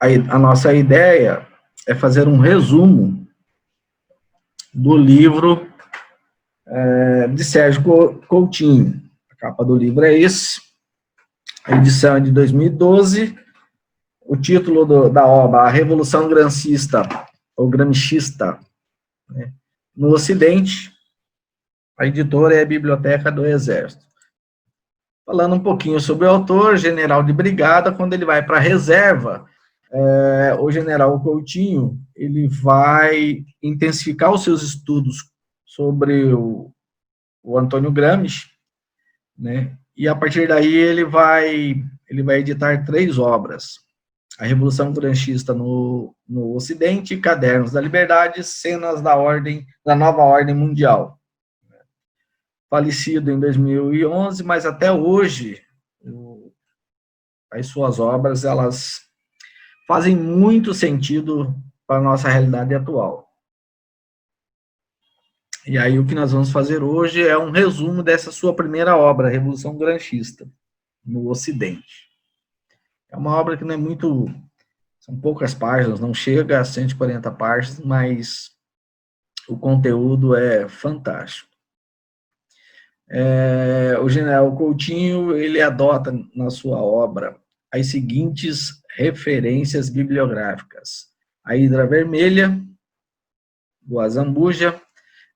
a nossa ideia é fazer um resumo do livro de Sérgio Coutinho. A capa do livro é esse, a edição é de 2012, o título da obra, A Revolução Gramscista, ou Gramscista, né, no Ocidente. A editora é a Biblioteca do Exército. Falando um pouquinho sobre o autor, general de brigada, quando ele vai para a reserva, o general Coutinho, ele vai intensificar os seus estudos sobre o Antônio Gramsci, né? E a partir daí ele vai editar 3 obras: A Revolução Gramscista no Ocidente, Cadernos da Liberdade, Cenas da Nova Ordem Mundial. Falecido em 2011, mas até hoje as suas obras elas fazem muito sentido para a nossa realidade atual. E aí o que nós vamos fazer hoje é um resumo dessa sua primeira obra, A Revolução Gramscista no Ocidente. É uma obra que não é muito, são poucas páginas, não chega a 140 páginas, mas o conteúdo é fantástico. O general Coutinho, ele adota na sua obra as seguintes referências bibliográficas: A Hidra Vermelha, do Azambuja,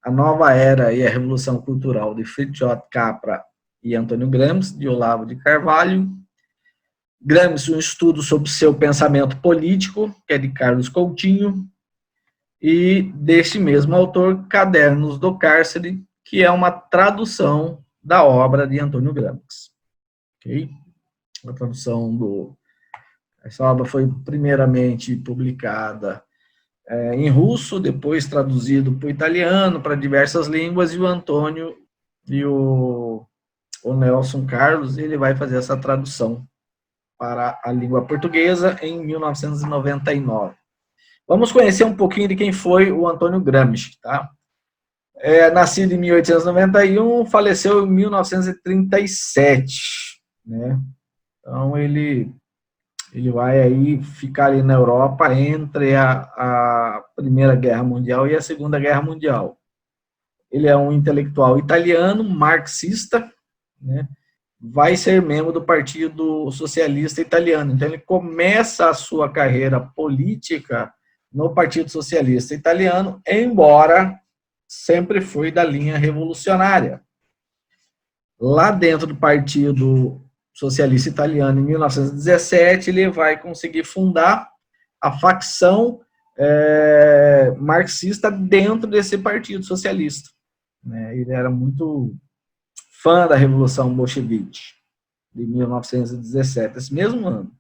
A Nova Era e a Revolução Cultural, de Fritjof Capra e Antônio Gramsci, de Olavo de Carvalho, Gramsci, um estudo sobre seu pensamento político, que é de Carlos Coutinho, e deste mesmo autor, Cadernos do Cárcere, que é uma tradução da obra de Antônio Gramsci. Ok? A tradução essa obra foi primeiramente publicada em russo, depois traduzido para o italiano, para diversas línguas, e o Antônio e o Nelson Carlos, ele vai fazer essa tradução para a língua portuguesa em 1999. Vamos conhecer um pouquinho de quem foi o Antônio Gramsci, tá? Nascido em 1891, faleceu em 1937, né? Então, ele vai aí ficar ali na Europa entre a Primeira Guerra Mundial e a Segunda Guerra Mundial. Ele é um intelectual italiano, marxista, né? Vai ser membro do Partido Socialista Italiano. Então, ele começa a sua carreira política no Partido Socialista Italiano, embora sempre foi da linha revolucionária. Lá dentro do Partido Socialista Italiano, em 1917, ele vai conseguir fundar a facção marxista dentro desse Partido Socialista. Ele era muito fã da Revolução Bolchevique, de 1917, esse mesmo ano.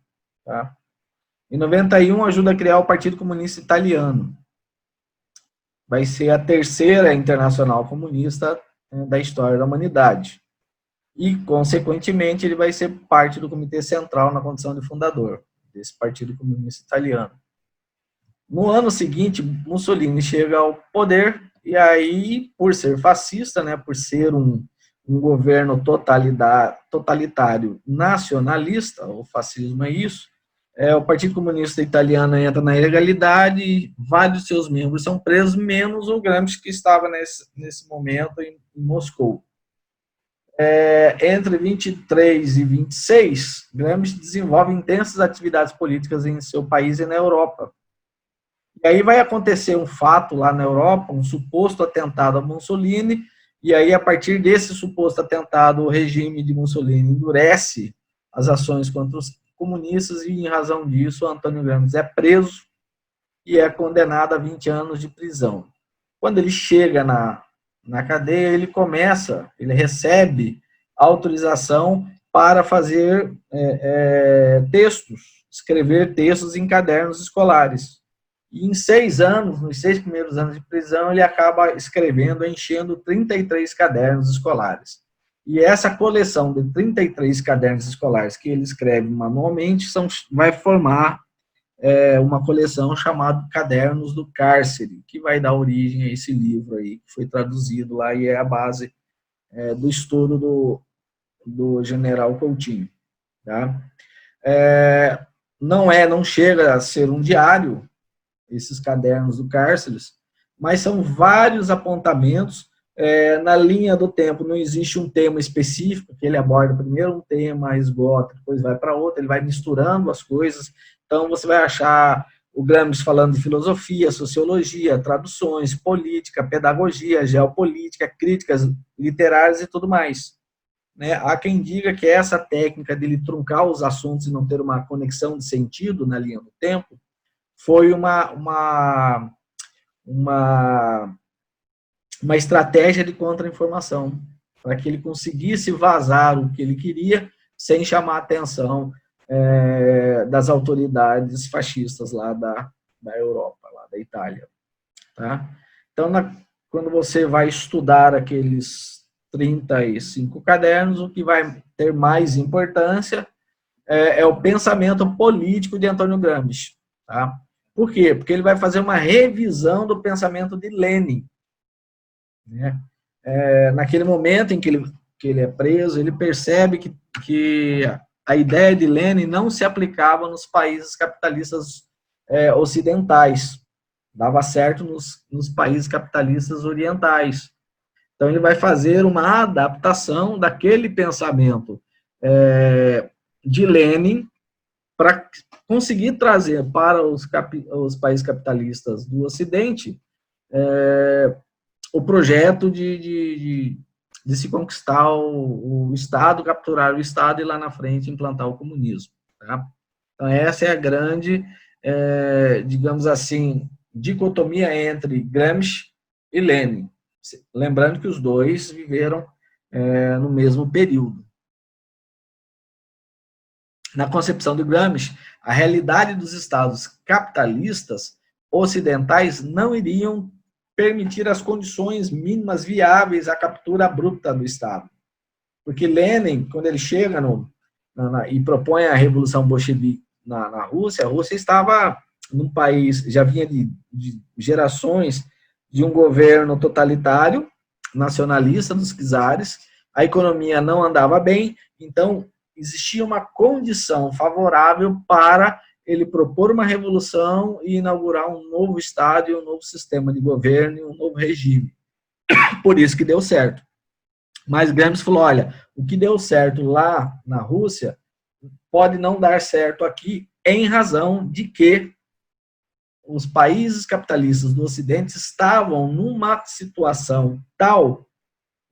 Tá? Em 91, ajuda a criar o Partido Comunista Italiano. Vai ser a terceira internacional comunista da história da humanidade. E, consequentemente, ele vai ser parte do Comitê Central na condição de fundador desse Partido Comunista Italiano. No ano seguinte, Mussolini chega ao poder, e aí, por ser fascista, né, por ser um governo totalitário nacionalista, o fascismo é isso, o Partido Comunista Italiano entra na ilegalidade e vários de seus membros são presos, menos o Gramsci, que estava nesse momento em Moscou. Entre 23 e 26, Gramsci desenvolve intensas atividades políticas em seu país e na Europa. E aí vai acontecer um fato lá na Europa, um suposto atentado a Mussolini, e aí, a partir desse suposto atentado, o regime de Mussolini endurece as ações contra os comunistas, e, em razão disso, Antônio Gramsci é preso e é condenado a 20 anos de prisão. Quando ele chega na cadeia, ele recebe autorização para fazer escrever textos em cadernos escolares. E em 6 anos, nos 6 primeiros anos de prisão, ele acaba escrevendo, enchendo 33 cadernos escolares. E essa coleção de 33 cadernos escolares que ele escreve manualmente vai formar uma coleção chamada Cadernos do Cárcere, que vai dar origem a esse livro aí, que foi traduzido lá e é a base do estudo do general Coutinho. Tá? não chega a ser um diário, esses cadernos do Cárceres, mas são vários apontamentos na linha do tempo. Não existe um tema específico, que ele aborda primeiro um tema, esgota, depois vai para outro, ele vai misturando as coisas. Então, você vai achar o Gramsci falando de filosofia, sociologia, traduções, política, pedagogia, geopolítica, críticas literárias e tudo mais. Né? Há quem diga que essa técnica de ele truncar os assuntos e não ter uma conexão de sentido na linha do tempo foi uma estratégia de contra-informação, para que ele conseguisse vazar o que ele queria sem chamar a atenção das autoridades fascistas lá da Europa, lá da Itália. Tá? Então, quando você vai estudar aqueles 35 cadernos, o que vai ter mais importância é o pensamento político de Antônio Gramsci. Tá? Por quê? Porque ele vai fazer uma revisão do pensamento de Lenin. Né? Naquele momento em que ele é preso, ele percebe que a ideia de Lenin não se aplicava nos países capitalistas ocidentais, dava certo nos países capitalistas orientais. Então, ele vai fazer uma adaptação daquele pensamento de Lenin para conseguir trazer para os países capitalistas do Ocidente o projeto de se conquistar o Estado, capturar o Estado e lá na frente implantar o comunismo. Tá? Então, essa é a grande, digamos assim, dicotomia entre Gramsci e Lenin. Lembrando que os dois viveram no mesmo período. Na concepção de Gramsci, a realidade dos estados capitalistas ocidentais não iriam permitir as condições mínimas viáveis à captura abrupta do Estado. Porque Lenin, quando ele chega e propõe a Revolução Bolchevique na Rússia, a Rússia estava num país, já vinha de gerações de um governo totalitário, nacionalista dos czares, a economia não andava bem, então existia uma condição favorável para ele propor uma revolução e inaugurar um novo Estado, um novo sistema de governo e um novo regime. Por isso que deu certo. Mas Gramsci falou, olha, o que deu certo lá na Rússia pode não dar certo aqui em razão de que os países capitalistas do Ocidente estavam numa situação tal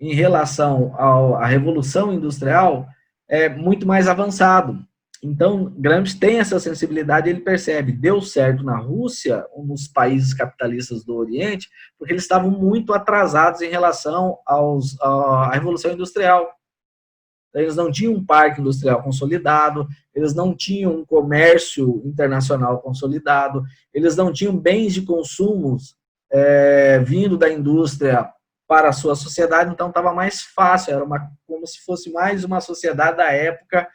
em relação à Revolução Industrial muito mais avançado. Então, Gramsci tem essa sensibilidade, ele percebe, deu certo na Rússia, nos países capitalistas do Oriente, porque eles estavam muito atrasados em relação à Revolução Industrial. Eles não tinham um parque industrial consolidado, eles não tinham um comércio internacional consolidado, eles não tinham bens de consumo vindo da indústria para a sua sociedade, então estava mais fácil, era como se fosse mais uma sociedade da época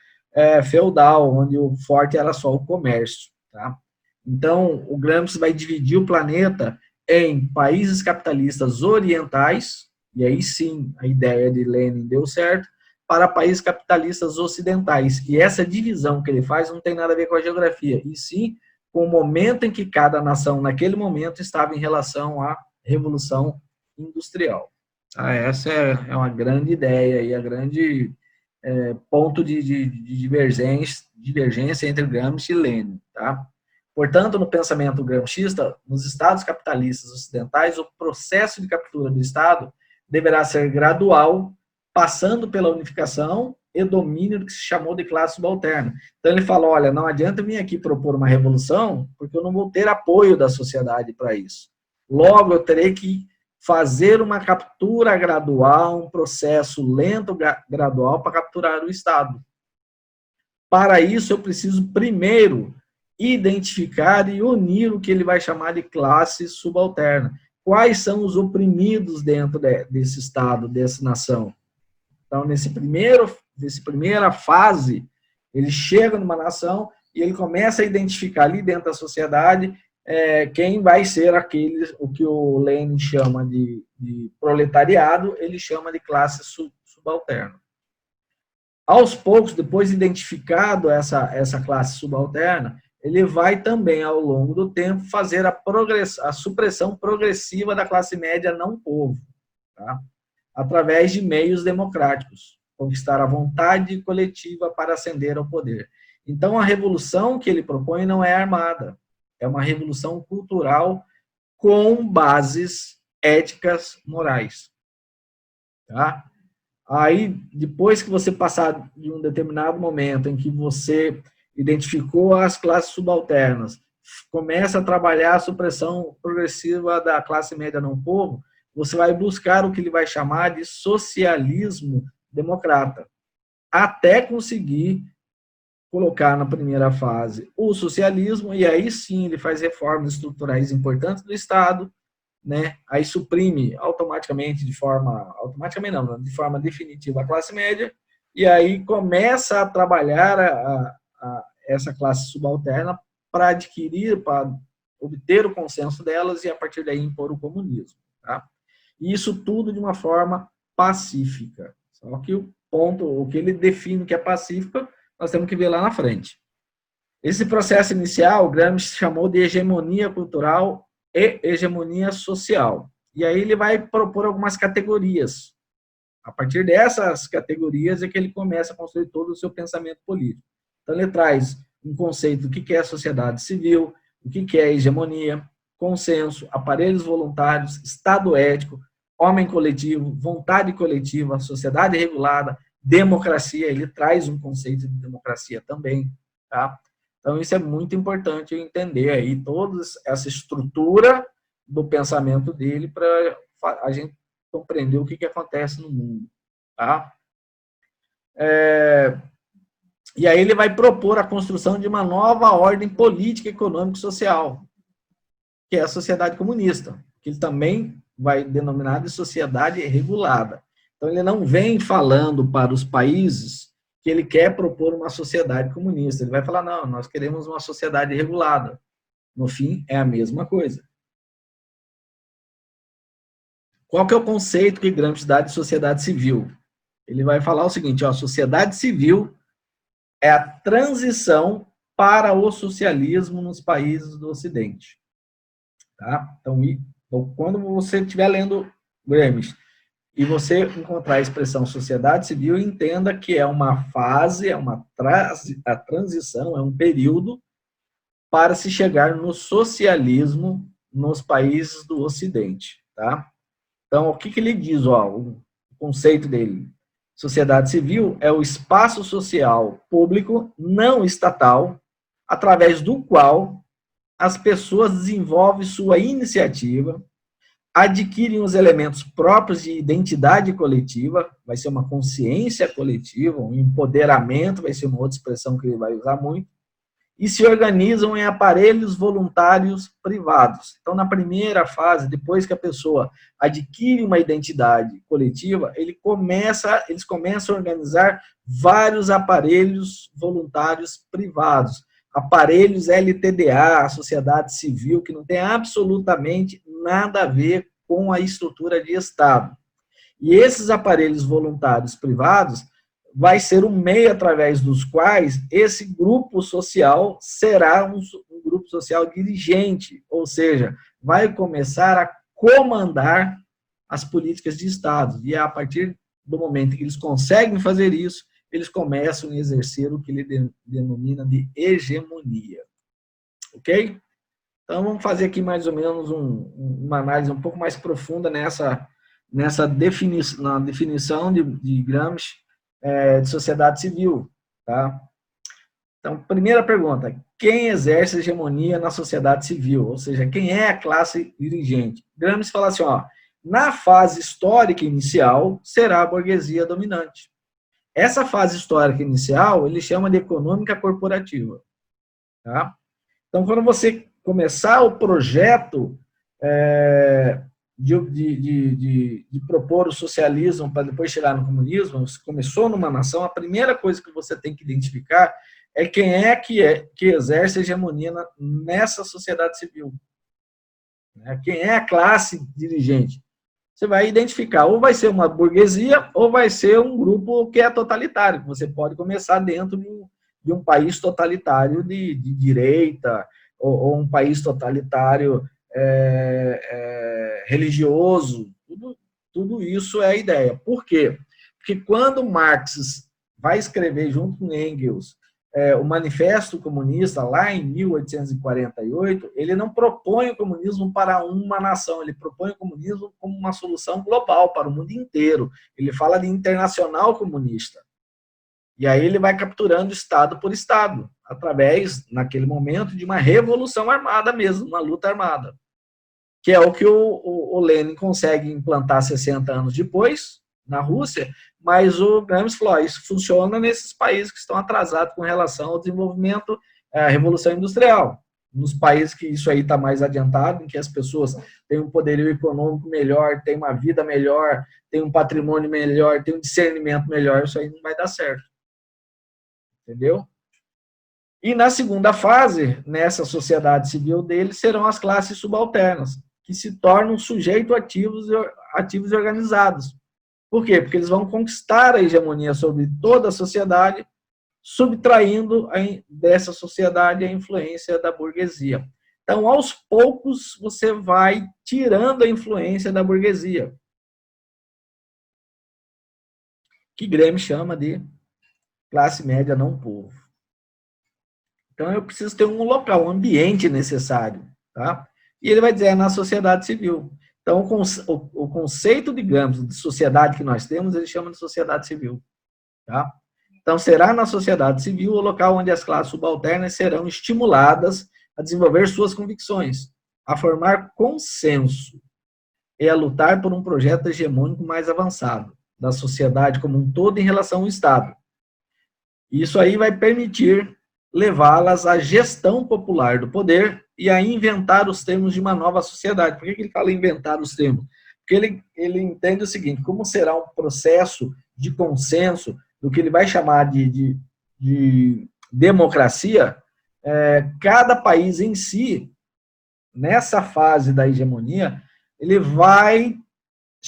feudal, onde o forte era só o comércio. Tá? Então, o Gramsci vai dividir o planeta em países capitalistas orientais, e aí sim a ideia de Lenin deu certo, para países capitalistas ocidentais. E essa divisão que ele faz não tem nada a ver com a geografia, e sim com o momento em que cada nação, naquele momento, estava em relação à Revolução Industrial. Essa é uma grande ideia e a grande ponto de divergência entre Gramsci e Lenin. Tá? Portanto, no pensamento gramscista, nos estados capitalistas ocidentais, o processo de captura do Estado deverá ser gradual, passando pela unificação e domínio do que se chamou de classe subalterna. Então, ele fala, olha, não adianta vir aqui propor uma revolução, porque eu não vou ter apoio da sociedade para isso. Logo, eu terei que fazer uma captura gradual, um processo lento, gradual, para capturar o Estado. Para isso, eu preciso primeiro identificar e unir o que ele vai chamar de classe subalterna. Quais são os oprimidos dentro desse Estado, dessa nação? Então, nessa primeira fase, ele chega numa nação e ele começa a identificar ali dentro da sociedade quem vai ser o que o Lenin chama de proletariado, ele chama de classe subalterna. Aos poucos, depois de identificado essa classe subalterna, ele vai também, ao longo do tempo, fazer a supressão progressiva da classe média não povo, tá? Através de meios democráticos, conquistar a vontade coletiva para ascender ao poder. Então, a revolução que ele propõe não é armada, é uma revolução cultural com bases éticas morais. Tá? Aí, depois que você passar de um determinado momento em que você identificou as classes subalternas, começa a trabalhar a supressão progressiva da classe média não povo, você vai buscar o que ele vai chamar de socialismo democrata, até conseguir colocar na primeira fase o socialismo, e aí sim ele faz reformas estruturais importantes do Estado, né? Aí suprime automaticamente de forma definitiva a classe média, e aí começa a trabalhar essa classe subalterna para adquirir, para obter o consenso delas e a partir daí impor o comunismo, tá? E isso tudo de uma forma pacífica. Só que o que ele define que é pacífica, nós temos que ver lá na frente. Esse processo inicial, Gramsci chamou de hegemonia cultural e hegemonia social. E aí ele vai propor algumas categorias. A partir dessas categorias é que ele começa a construir todo o seu pensamento político. Então ele traz um conceito do que é a sociedade civil, o que é hegemonia, consenso, aparelhos voluntários, Estado ético, homem coletivo, vontade coletiva, sociedade regulada, democracia. Ele traz um conceito de democracia também, tá? Então, isso é muito importante entender aí toda essa estrutura do pensamento dele para a gente compreender o que acontece no mundo, tá? E aí ele vai propor a construção de uma nova ordem política, econômica e social, que é a sociedade comunista, que ele também vai denominar de sociedade regulada. Então, ele não vem falando para os países que ele quer propor uma sociedade comunista. Ele vai falar, não, nós queremos uma sociedade regulada. No fim, é a mesma coisa. Qual que é o conceito que Gramsci dá de sociedade civil? Ele vai falar o seguinte, ó, sociedade civil é a transição para o socialismo nos países do Ocidente. Tá? Então, quando você estiver lendo Gramsci, e você encontrar a expressão sociedade civil, entenda que é uma fase, a transição, é um período para se chegar no socialismo nos países do Ocidente, tá? Então, o que ele diz, ó, o conceito dele? Sociedade civil é o espaço social público não estatal, através do qual as pessoas desenvolvem sua iniciativa, adquirem os elementos próprios de identidade coletiva, vai ser uma consciência coletiva, um empoderamento, vai ser uma outra expressão que ele vai usar muito, e se organizam em aparelhos voluntários privados. Então, na primeira fase, depois que a pessoa adquire uma identidade coletiva, eles começam a organizar vários aparelhos voluntários privados, aparelhos LTDA, a sociedade civil, que não tem absolutamente nada a ver com a estrutura de Estado. E esses aparelhos voluntários privados vai ser um meio através dos quais esse grupo social será um grupo social dirigente, ou seja, vai começar a comandar as políticas de Estado. E a partir do momento que eles conseguem fazer isso, eles começam a exercer o que ele denomina de hegemonia. Ok? Então, vamos fazer aqui mais ou menos uma análise um pouco mais profunda na definição de Gramsci de sociedade civil. Tá? Então, primeira pergunta, quem exerce hegemonia na sociedade civil? Ou seja, quem é a classe dirigente? Gramsci fala assim, ó, na fase histórica inicial, será a burguesia dominante. Essa fase histórica inicial, ele chama de econômica corporativa. Tá? Então, quando você começar o projeto de propor o socialismo para depois chegar no comunismo, você começou numa nação, a primeira coisa que você tem que identificar é quem é que exerce hegemonia nessa sociedade civil. Quem é a classe dirigente. Você vai identificar, ou vai ser uma burguesia, ou vai ser um grupo que é totalitário, que você pode começar dentro de de um país totalitário de direita, ou um país totalitário religioso. Tudo isso é a ideia. Por quê? Porque quando Marx vai escrever, junto com Engels, o Manifesto Comunista, lá em 1848, ele não propõe o comunismo para uma nação, ele propõe o comunismo como uma solução global para o mundo inteiro. Ele fala de internacional comunista. E aí ele vai capturando Estado por Estado, através, naquele momento, de uma revolução armada mesmo, uma luta armada. Que é o que o Lenin consegue implantar 60 anos depois, na Rússia, mas o Gramsci falou, isso funciona nesses países que estão atrasados com relação ao desenvolvimento, à Revolução Industrial. Nos países que isso aí está mais adiantado, em que as pessoas têm um poderio econômico melhor, têm uma vida melhor, têm um patrimônio melhor, têm um discernimento melhor, isso aí não vai dar certo. Entendeu? E na segunda fase, nessa sociedade civil dele, serão as classes subalternas, que se tornam sujeitos ativos e organizados. Por quê? Porque eles vão conquistar a hegemonia sobre toda a sociedade, subtraindo dessa sociedade a influência da burguesia. Então, aos poucos, você vai tirando a influência da burguesia, que Gramsci chama de classe média não povo. Então, eu preciso ter um local, um ambiente necessário, tá? E ele vai dizer, na sociedade civil. Então, o conceito, digamos, de sociedade que nós temos, ele chama de sociedade civil, tá? Então, será na sociedade civil o local onde as classes subalternas serão estimuladas a desenvolver suas convicções, a formar consenso e a lutar por um projeto hegemônico mais avançado da sociedade como um todo em relação ao Estado. Isso aí vai permitir levá-las à gestão popular do poder e a inventar os termos de uma nova sociedade. Por que ele fala inventar os termos? Porque ele entende o seguinte, como será um processo de consenso do que ele vai chamar de democracia, cada país em si, nessa fase da hegemonia, ele vai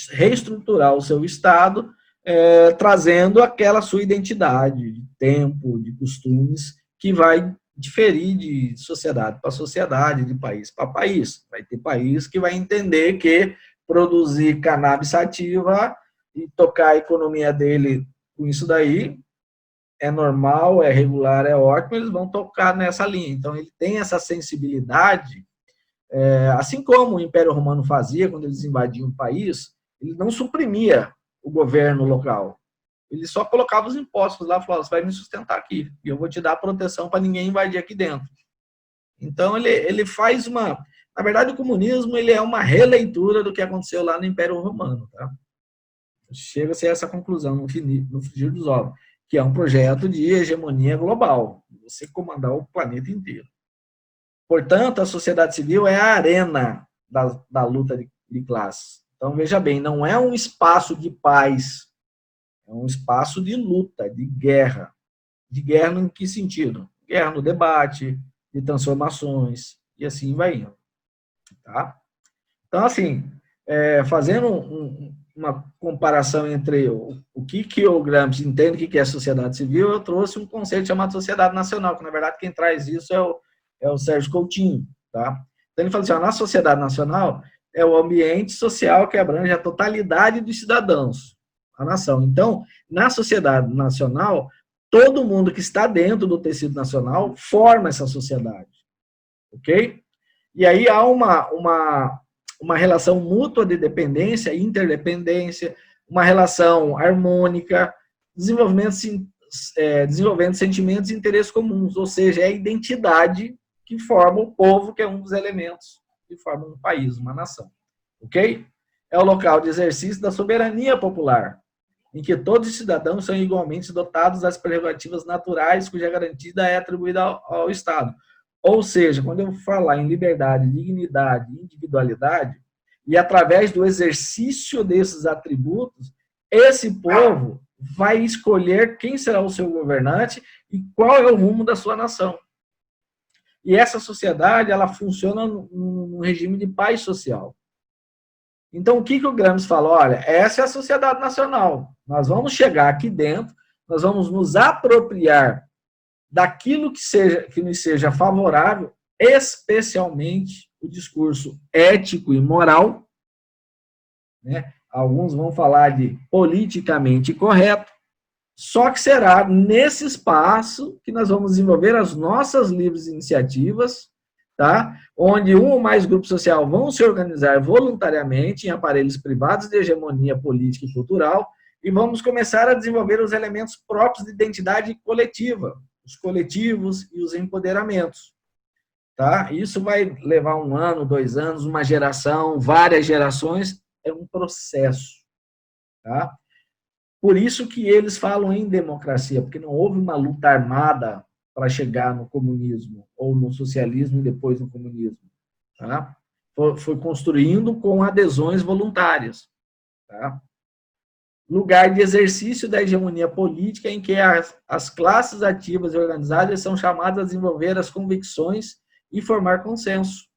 reestruturar o seu Estado, trazendo aquela sua identidade de tempo, de costumes, que vai diferir de sociedade para sociedade, de país para país. Vai ter país que vai entender que produzir cannabis sativa e tocar a economia dele com isso daí é normal, é regular, é ótimo, eles vão tocar nessa linha. Então, ele tem essa sensibilidade, assim como o Império Romano fazia quando eles invadiam o país, ele não suprimia o governo local. Ele só colocava os impostos lá e falava, você vai me sustentar aqui, e eu vou te dar proteção para ninguém invadir aqui dentro. Então, ele faz uma... Na verdade, o comunismo ele é uma releitura do que aconteceu lá no Império Romano. Tá? Chega-se a essa conclusão no frigir dos ovos, que é um projeto de hegemonia global, você comandar o planeta inteiro. Portanto, a sociedade civil é a arena da luta de classes. Então, veja bem, não é um espaço de paz, é um espaço de luta, de guerra. De guerra em que sentido? Guerra no debate, de transformações, e assim vai indo. Tá? Então, assim, fazendo uma comparação entre o que o Gramsci entende que é sociedade civil, eu trouxe um conceito chamado sociedade nacional, que, na verdade, quem traz isso é o Sérgio Coutinho. Tá? Então, ele fala assim, na sociedade nacional é o ambiente social que abrange a totalidade dos cidadãos, a nação. Então, na sociedade nacional, todo mundo que está dentro do tecido nacional forma essa sociedade. Ok? E aí há uma relação mútua de dependência, interdependência, uma relação harmônica, desenvolvendo sentimentos e interesses comuns, ou seja, é a identidade que forma o povo, que é um dos elementos que formam um país, uma nação. Ok? É o local de exercício da soberania popular, em que todos os cidadãos são igualmente dotados das prerrogativas naturais, cuja garantida é atribuída ao Estado. Ou seja, quando eu falar em liberdade, dignidade, individualidade, e através do exercício desses atributos, esse povo vai escolher quem será o seu governante e qual é o rumo da sua nação. E essa sociedade, ela funciona num regime de paz social. Então, o que o Gramsci fala? Olha, essa é a sociedade nacional. Nós vamos chegar aqui dentro, nós vamos nos apropriar daquilo que nos seja favorável, especialmente o discurso ético e moral, né? Alguns vão falar de politicamente correto, só que será nesse espaço que nós vamos desenvolver as nossas livres iniciativas, tá? Onde um ou mais grupos sociais vão se organizar voluntariamente em aparelhos privados de hegemonia política e cultural e vamos começar a desenvolver os elementos próprios de identidade coletiva, os coletivos e os empoderamentos. Tá? Isso vai levar 1 ano, 2 anos, uma geração, várias gerações, é um processo. Tá? Por isso que eles falam em democracia, porque não houve uma luta armada para chegar no comunismo, ou no socialismo e depois no comunismo. Tá? Foi construindo com adesões voluntárias. Tá? Lugar de exercício da hegemonia política em que as classes ativas e organizadas são chamadas a desenvolver as convicções e formar consenso.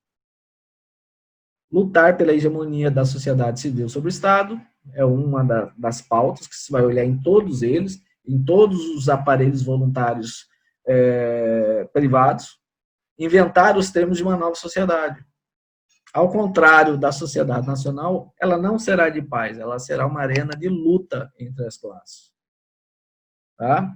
Lutar pela hegemonia da sociedade civil sobre o Estado é uma das pautas que se vai olhar em todos eles, em todos os aparelhos voluntários privados, inventar os termos de uma nova sociedade. Ao contrário da sociedade nacional, ela não será de paz, ela será uma arena de luta entre as classes. Tá?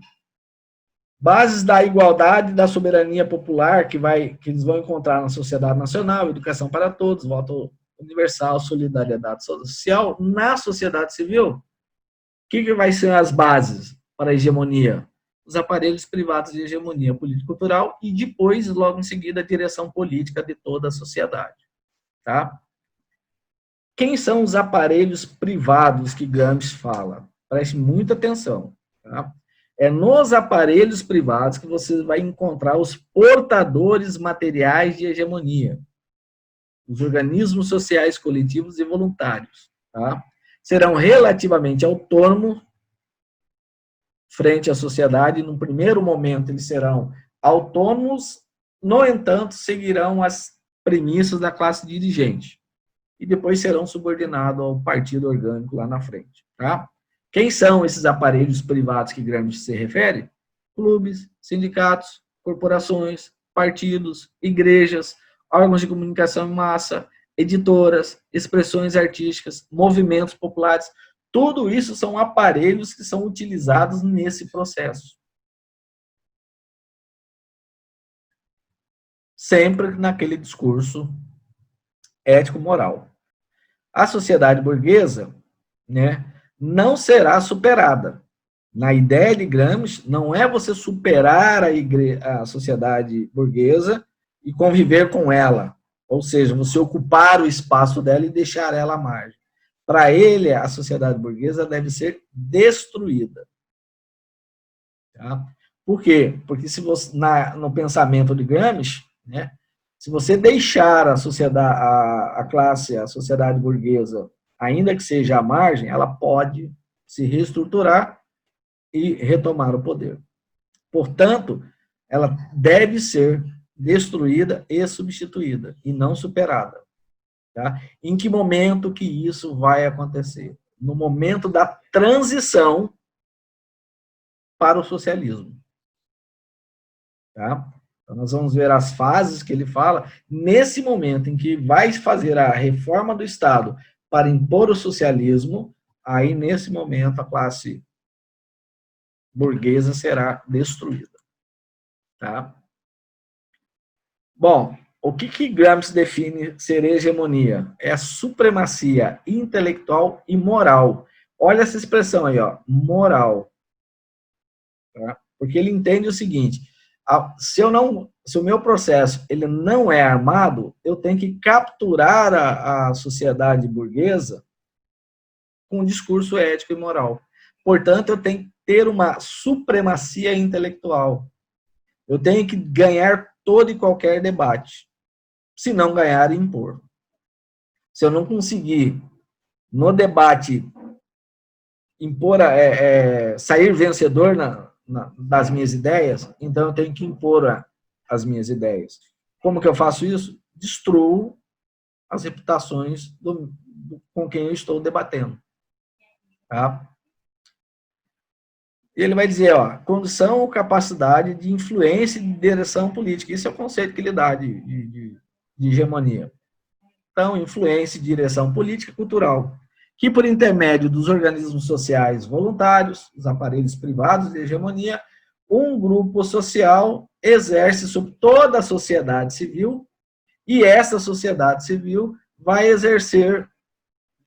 Bases da igualdade e da soberania popular que eles vão encontrar na sociedade nacional, educação para todos, voto universal, solidariedade social. Na sociedade civil, o que vai ser as bases para a hegemonia? Os aparelhos privados de hegemonia político-cultural e depois, logo em seguida, a direção política de toda a sociedade. Tá? Quem são os aparelhos privados que Gramsci fala? Preste muita atenção. Tá? É nos aparelhos privados que você vai encontrar os portadores materiais de hegemonia, os organismos sociais coletivos e voluntários. Tá? Serão relativamente autônomos frente à sociedade. No primeiro momento, eles serão autônomos, no entanto, seguirão as premissas da classe dirigente e depois serão subordinados ao partido orgânico lá na frente. Tá? Quem são esses aparelhos privados que Gramsci se refere? Clubes, sindicatos, corporações, partidos, igrejas, órgãos de comunicação em massa, editoras, expressões artísticas, movimentos populares. Tudo isso são aparelhos que são utilizados nesse processo. Sempre naquele discurso ético-moral. A sociedade burguesa, né, não será superada. Na ideia de Gramsci, não é você superar a sociedade burguesa e conviver com ela, ou seja, você ocupar o espaço dela e deixar ela à margem. Para ele, a sociedade burguesa deve ser destruída. Tá? Por quê? Porque se você, no pensamento de Gramsci, né, se você deixar a sociedade, a sociedade burguesa, ainda que seja à margem, ela pode se reestruturar e retomar o poder. Portanto, ela deve ser destruída e substituída, e não superada. Tá? Em que momento que isso vai acontecer? No momento da transição para o socialismo. Tá? Então, nós vamos ver as fases que ele fala. Nesse momento em que vai fazer a reforma do Estado para impor o socialismo, aí, nesse momento, a classe burguesa será destruída. Tá? Bom, o que Gramsci define ser hegemonia? É a supremacia intelectual e moral. Olha essa expressão aí, ó, moral. Tá? Porque ele entende o seguinte: se o meu processo ele não é armado, eu tenho que capturar a sociedade burguesa com um discurso ético e moral. Portanto, eu tenho que ter uma supremacia intelectual. Eu tenho que ganhar todo e qualquer debate. Se não ganhar, impor. Se eu não conseguir, no debate, impor, sair vencedor das minhas ideias, então eu tenho que impor as minhas ideias. Como que eu faço isso? Destruo as reputações com quem eu estou debatendo. Tá? E ele vai dizer, ó, condição ou capacidade de influência e de direção política. Isso é o conceito que ele dá de hegemonia. Então, influência e direção política e cultural, que por intermédio dos organismos sociais voluntários, os aparelhos privados de hegemonia, um grupo social exerce sobre toda a sociedade civil, e essa sociedade civil vai exercer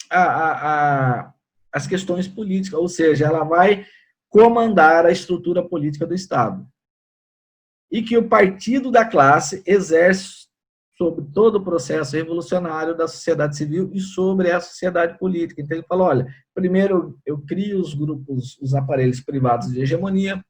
as questões políticas, ou seja, ela vai comandar a estrutura política do Estado. E que o partido da classe exerce sobre todo o processo revolucionário da sociedade civil e sobre a sociedade política. Então ele falou, olha, primeiro eu crio os grupos, os aparelhos privados de hegemonia,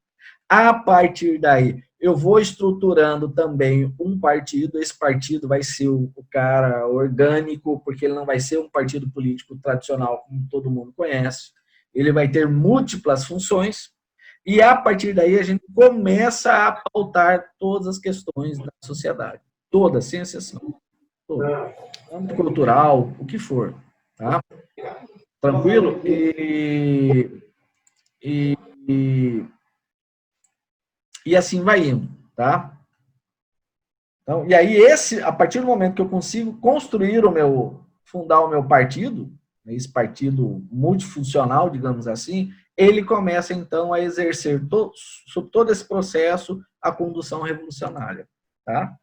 a partir daí eu vou estruturando também um partido, esse partido vai ser o cara orgânico, porque ele não vai ser um partido político tradicional como todo mundo conhece, ele vai ter múltiplas funções, e a partir daí a gente começa a pautar todas as questões da sociedade. Todas, sem exceção. Toda. Âmbito cultural, o que for. Tá? Tranquilo? E assim vai indo. Tá? Então, e aí, a partir do momento que eu consigo construir fundar o meu partido, esse partido multifuncional, digamos assim, ele começa, então, a exercer, sobre todo esse processo, a condução revolucionária. Tá?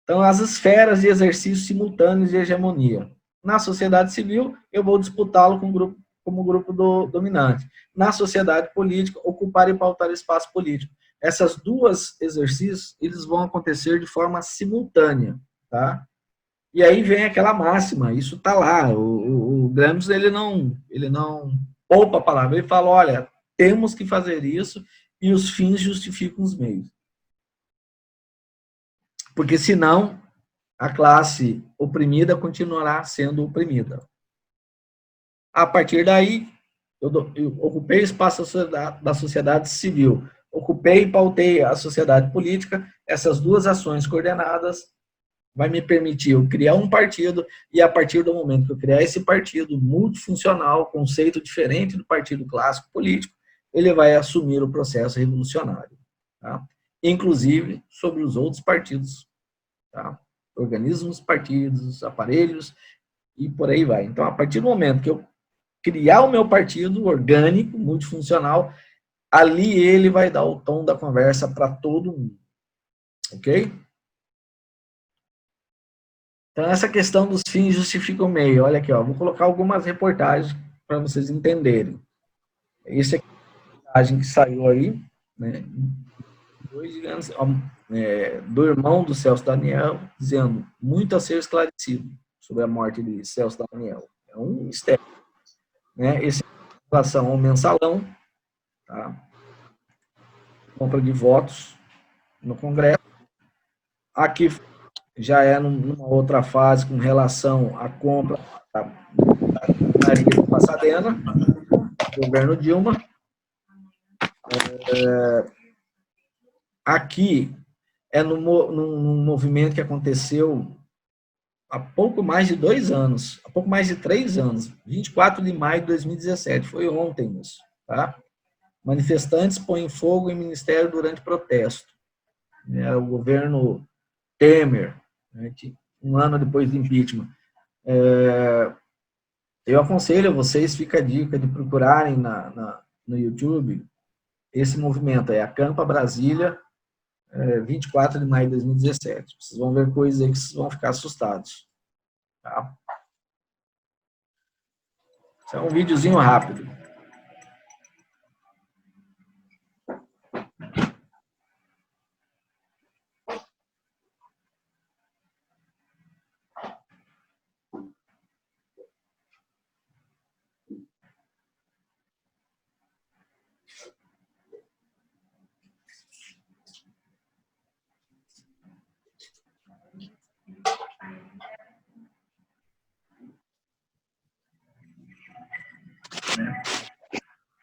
Então, as esferas de exercício simultâneos de hegemonia. Na sociedade civil, eu vou disputá-lo como grupo dominante. Na sociedade política, ocupar e pautar espaço político. Essas duas exercícios, eles vão acontecer de forma simultânea, tá? E aí vem aquela máxima, isso está lá. O Gramsci, ele não poupa a palavra, ele fala, olha, temos que fazer isso e os fins justificam os meios. Porque senão a classe oprimida continuará sendo oprimida. A partir daí, eu ocupei o espaço da sociedade civil, ocupei e pautei a sociedade política, essas duas ações coordenadas vai me permitir eu criar um partido, e a partir do momento que eu criar esse partido multifuncional, conceito diferente do partido clássico político, ele vai assumir o processo revolucionário, tá? Inclusive sobre os outros partidos, tá? Organismos, partidos, aparelhos, e por aí vai. Então, a partir do momento que eu criar o meu partido orgânico, multifuncional, ali ele vai dar o tom da conversa para todo mundo. Ok? Então, essa questão dos fins justifica o meio. Olha aqui, ó, vou colocar algumas reportagens para vocês entenderem. Esse aqui é a reportagem que saiu aí, né, do irmão do Celso Daniel, dizendo muito a ser esclarecido sobre a morte de Celso Daniel. É um mistério. Né? Esse é em relação ao mensalão, tá? Compra de votos no Congresso. Aqui já é numa outra fase com relação à compra da Maria de Passadena, governo Dilma. Aqui é num movimento que aconteceu há pouco mais de 2 anos, há pouco mais de 3 anos, 24 de maio de 2017, foi ontem isso, tá? Manifestantes põem fogo em ministério durante protesto. O governo Temer, né, um ano depois do impeachment. Eu aconselho a vocês, fica a dica de procurarem no YouTube esse movimento, Acampa Brasília, 24 de maio de 2017. Vocês vão ver coisas aí que vocês vão ficar assustados. Tá? Isso é um videozinho rápido.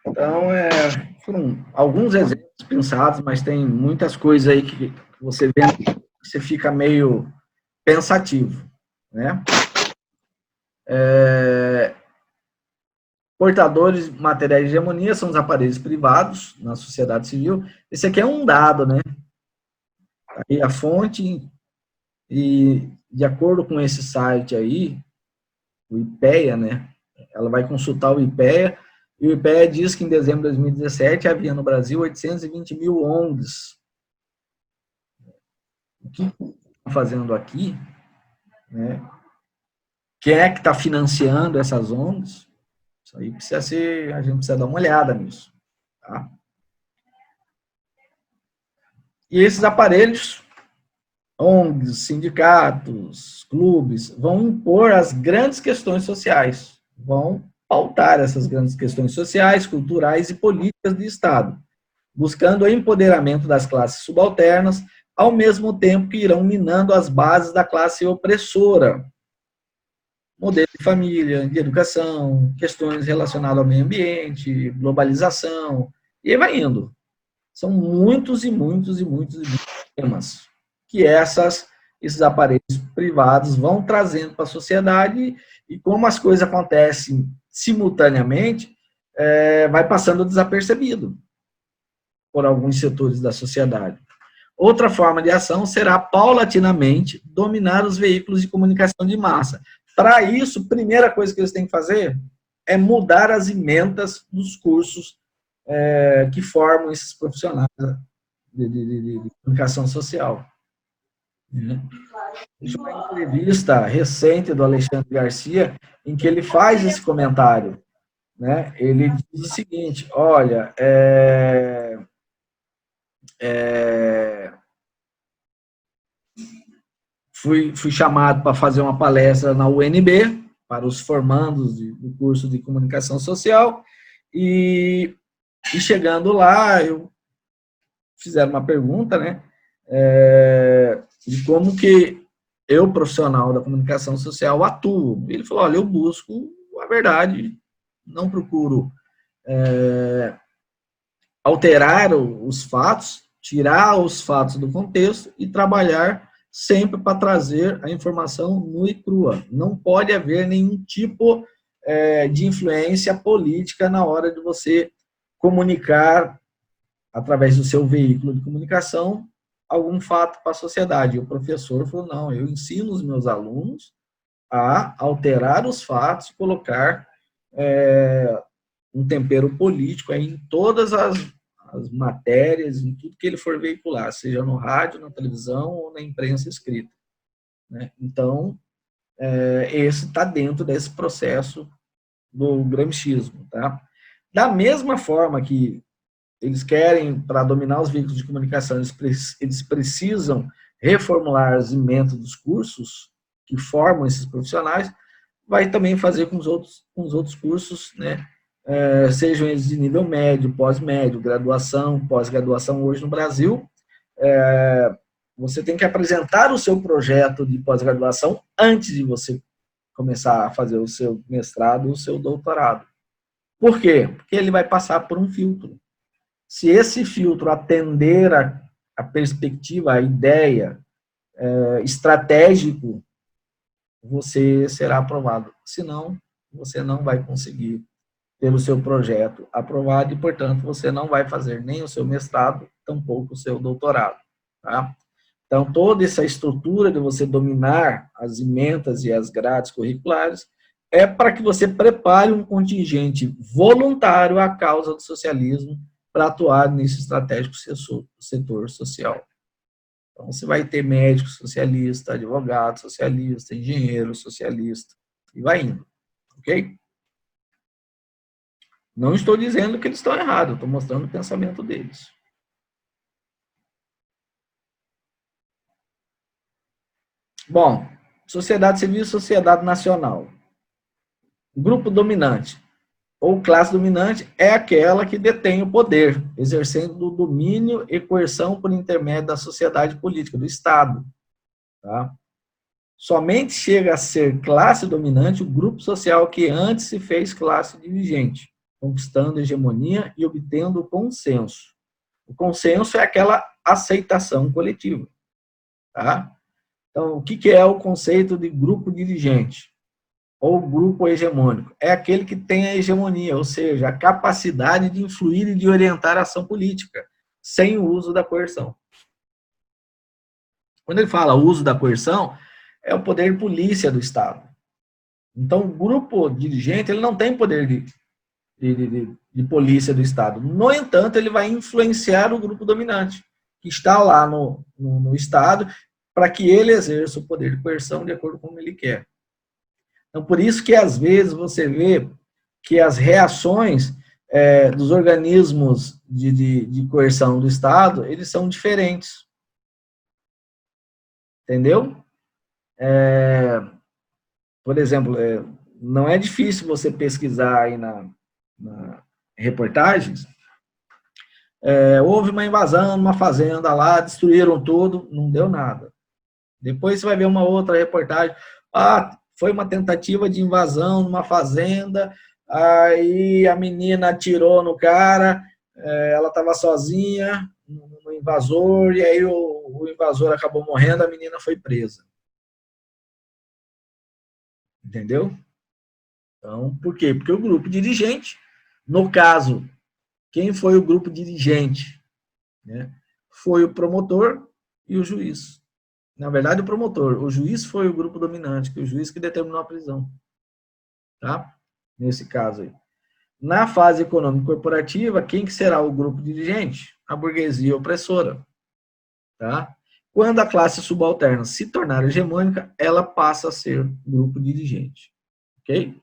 Então, foram alguns exemplos pensados, mas tem muitas coisas aí que você vê, que você fica meio pensativo, né? Portadores de materiais de hegemonia são os aparelhos privados na sociedade civil. Esse aqui é um dado, né? Aí a fonte, e de acordo com esse site aí, o IPEA, né? Ela vai consultar o IPEA, e o IPEA diz que em dezembro de 2017 havia no Brasil 820 mil ONGs. O que estão fazendo aqui, né? Quem é que está financiando essas ONGs? Isso aí precisa ser, a gente precisa dar uma olhada nisso. Tá? E esses aparelhos, ONGs, sindicatos, clubes, vão impor as grandes questões sociais, vão pautar essas grandes questões sociais, culturais e políticas do Estado, buscando o empoderamento das classes subalternas, ao mesmo tempo que irão minando as bases da classe opressora. Modelo de família, de educação, questões relacionadas ao meio ambiente, globalização, e aí vai indo. São muitos e muitos e muitos e muitos temas que esses aparelhos privados vão trazendo para a sociedade, e como as coisas acontecem simultaneamente, vai passando desapercebido por alguns setores da sociedade. Outra forma de ação será, paulatinamente, dominar os veículos de comunicação de massa. Para isso, a primeira coisa que eles têm que fazer é mudar as emendas dos cursos que formam esses profissionais de comunicação social. Existe uma entrevista recente do Alexandre Garcia em que ele faz esse comentário. Né? Ele diz o seguinte: olha, fui chamado para fazer uma palestra na UNB, para os formandos do curso de comunicação social, e chegando lá, fizeram uma pergunta, né, de como que eu, profissional da comunicação social, atuo. Ele falou: olha, eu busco a verdade, não procuro alterar os fatos, tirar os fatos do contexto e trabalhar sempre para trazer a informação nua e crua. Não pode haver nenhum tipo de influência política na hora de você comunicar, através do seu veículo de comunicação, algum fato para a sociedade. E o professor falou: não, eu ensino os meus alunos a alterar os fatos, colocar um tempero político aí em todas as matérias, em tudo que ele for veicular, seja no rádio, na televisão ou na imprensa escrita. Né? Então, esse está dentro desse processo do gramscismo. Tá? Da mesma forma que eles querem, para dominar os veículos de comunicação, eles precisam reformular as emendas dos cursos que formam esses profissionais, vai também fazer com os outros cursos, né? Sejam eles de nível médio, pós-médio, graduação, pós-graduação. Hoje no Brasil, você tem que apresentar o seu projeto de pós-graduação antes de você começar a fazer o seu mestrado ou o seu doutorado. Por quê? Porque ele vai passar por um filtro. Se esse filtro atender a perspectiva, a ideia, estratégico, você será aprovado. Senão, você não vai conseguir ter o seu projeto aprovado e, portanto, você não vai fazer nem o seu mestrado, tampouco o seu doutorado. Tá? Então, toda essa estrutura de você dominar as emendas e as grades curriculares é para que você prepare um contingente voluntário à causa do socialismo para atuar nesse estratégico setor social. Então, você vai ter médico socialista, advogado socialista, engenheiro socialista, e vai indo. Ok? Não estou dizendo que eles estão errados, estou mostrando o pensamento deles. Bom, sociedade civil e sociedade nacional. Grupo dominante ou classe dominante é aquela que detém o poder, exercendo o domínio e coerção por intermédio da sociedade política, do Estado. Tá? Somente chega a ser classe dominante o grupo social que antes se fez classe dirigente, conquistando hegemonia e obtendo o consenso. O consenso é aquela aceitação coletiva. Tá? Então, o que é o conceito de grupo dirigente? ou grupo hegemônico? É aquele que tem a hegemonia, ou seja, a capacidade de influir e de orientar a ação política, sem o uso da coerção. Quando ele fala uso da coerção, é o poder de polícia do Estado. Então, o grupo dirigente ele não tem poder de polícia do Estado. No entanto, ele vai influenciar o grupo dominante, que está lá no Estado, para que ele exerça o poder de coerção de acordo com como ele quer. Então, por isso que, às vezes, você vê que as reações dos organismos de coerção do Estado, eles são diferentes. Entendeu? Por exemplo, não é difícil você pesquisar aí na reportagens. Houve uma invasão numa fazenda lá, destruíram tudo, não deu nada. Depois você vai ver uma outra reportagem. Foi uma tentativa de invasão numa fazenda, aí a menina atirou no cara, ela estava sozinha no invasor, e aí o invasor acabou morrendo, a menina foi presa. Entendeu? Então, por quê? Porque o grupo dirigente, no caso, quem foi o grupo dirigente? Né? Foi o promotor e o juiz. Na verdade, o promotor. O juiz foi o grupo dominante, que é o juiz que determinou a prisão. Tá? Nesse caso aí. Na fase econômica corporativa, quem que será o grupo dirigente? A burguesia opressora. Tá? Quando a classe subalterna se tornar hegemônica, ela passa a ser grupo dirigente. Ok?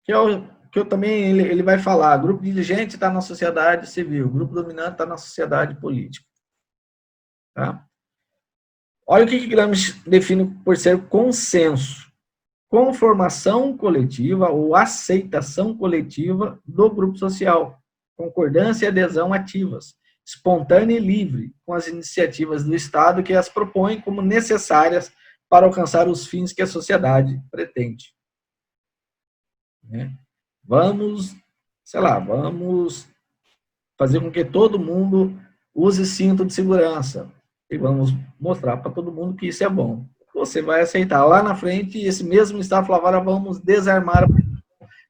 Que eu também, ele vai falar, grupo dirigente está na sociedade civil, grupo dominante está na sociedade política. Tá? Olha o que Gramsci define por ser consenso. Conformação coletiva ou aceitação coletiva do grupo social. Concordância e adesão ativas, espontânea e livre, com as iniciativas do Estado que as propõem como necessárias para alcançar os fins que a sociedade pretende. Vamos fazer com que todo mundo use cinto de segurança. E vamos mostrar para todo mundo que isso é bom. Você vai aceitar. Lá na frente, esse mesmo Estado falava, agora vamos desarmar.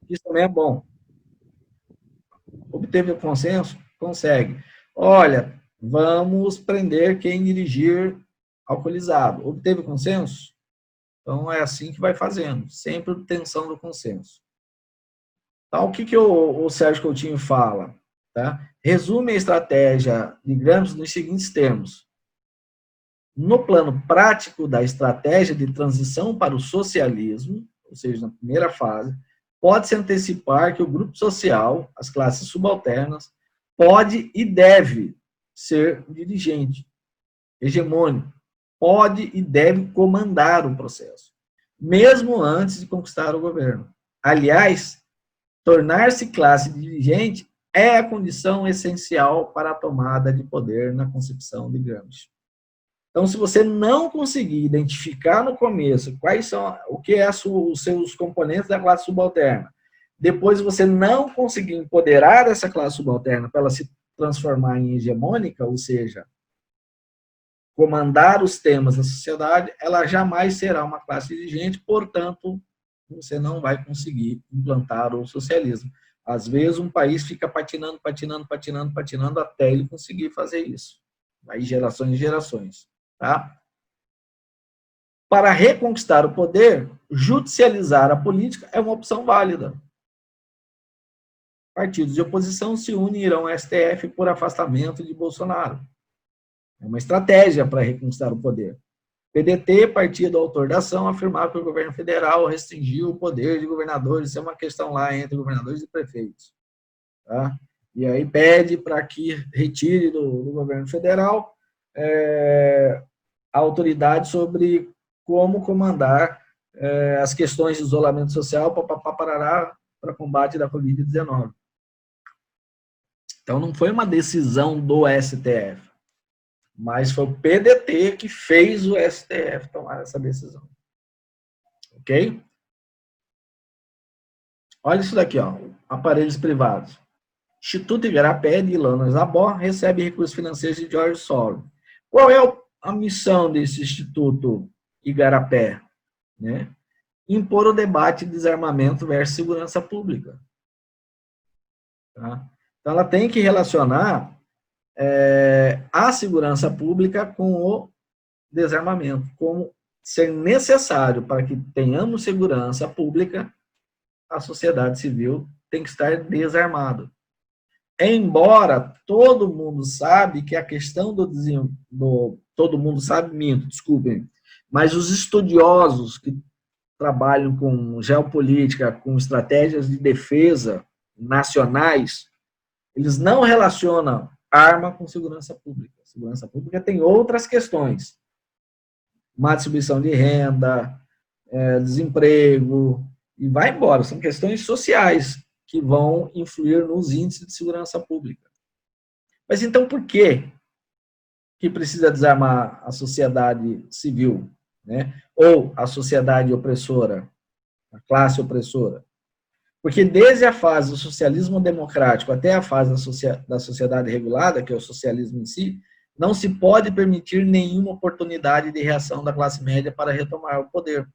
Isso também é bom. Obteve o consenso? Consegue. Olha, vamos prender quem dirigir alcoolizado. Obteve o consenso? Então, é assim que vai fazendo. Sempre obtenção do consenso. Então, o que o Sérgio Coutinho fala? Tá? Resume a estratégia de Gramsci nos seguintes termos. No plano prático da estratégia de transição para o socialismo, ou seja, na primeira fase, pode-se antecipar que o grupo social, as classes subalternas, pode e deve ser dirigente, hegemônico, pode e deve comandar o processo, mesmo antes de conquistar o governo. Aliás, tornar-se classe dirigente é a condição essencial para a tomada de poder na concepção de Gramsci. Então, se você não conseguir identificar no começo quais são, o que é os seus componentes da classe subalterna, depois você não conseguir empoderar essa classe subalterna para ela se transformar em hegemônica, ou seja, comandar os temas da sociedade, ela jamais será uma classe dirigente, portanto, você não vai conseguir implantar o socialismo. Às vezes, um país fica patinando até ele conseguir fazer isso. Vai gerações e gerações. Tá? Para reconquistar o poder, judicializar a política é uma opção válida. Partidos de oposição se unirão ao STF por afastamento de Bolsonaro. É uma estratégia para reconquistar o poder. PDT, partido autor da ação, afirmava que o governo federal restringiu o poder de governadores, isso é uma questão lá entre governadores e prefeitos. Tá? E aí pede para que retire do governo federal a autoridade sobre como comandar as questões de isolamento social para combate da Covid-19. Então, não foi uma decisão do STF, mas foi o PDT que fez o STF tomar essa decisão. Ok? Olha isso daqui, ó, aparelhos privados. Instituto Igarapé de Ilana Zabó recebe recursos financeiros de George Soros. Qual é a missão desse Instituto Igarapé? Né? impor o debate de desarmamento versus segurança pública. Tá? Então, ela tem que relacionar a segurança pública com o desarmamento, como ser necessário para que tenhamos segurança pública, a sociedade civil tem que estar desarmada. Embora todo mundo sabe que a questão todo mundo sabe, minto, desculpem, mas os estudiosos que trabalham com geopolítica, com estratégias de defesa nacionais, eles não relacionam arma com segurança pública. Segurança pública tem outras questões. Má distribuição de renda, desemprego, e vai embora. São questões sociais que vão influir nos índices de segurança pública. Mas então por que precisa desarmar a sociedade civil, né? Ou a sociedade opressora, a classe opressora? Porque desde a fase do socialismo democrático até a fase da sociedade regulada, que é o socialismo em si, não se pode permitir nenhuma oportunidade de reação da classe média para retomar o poder.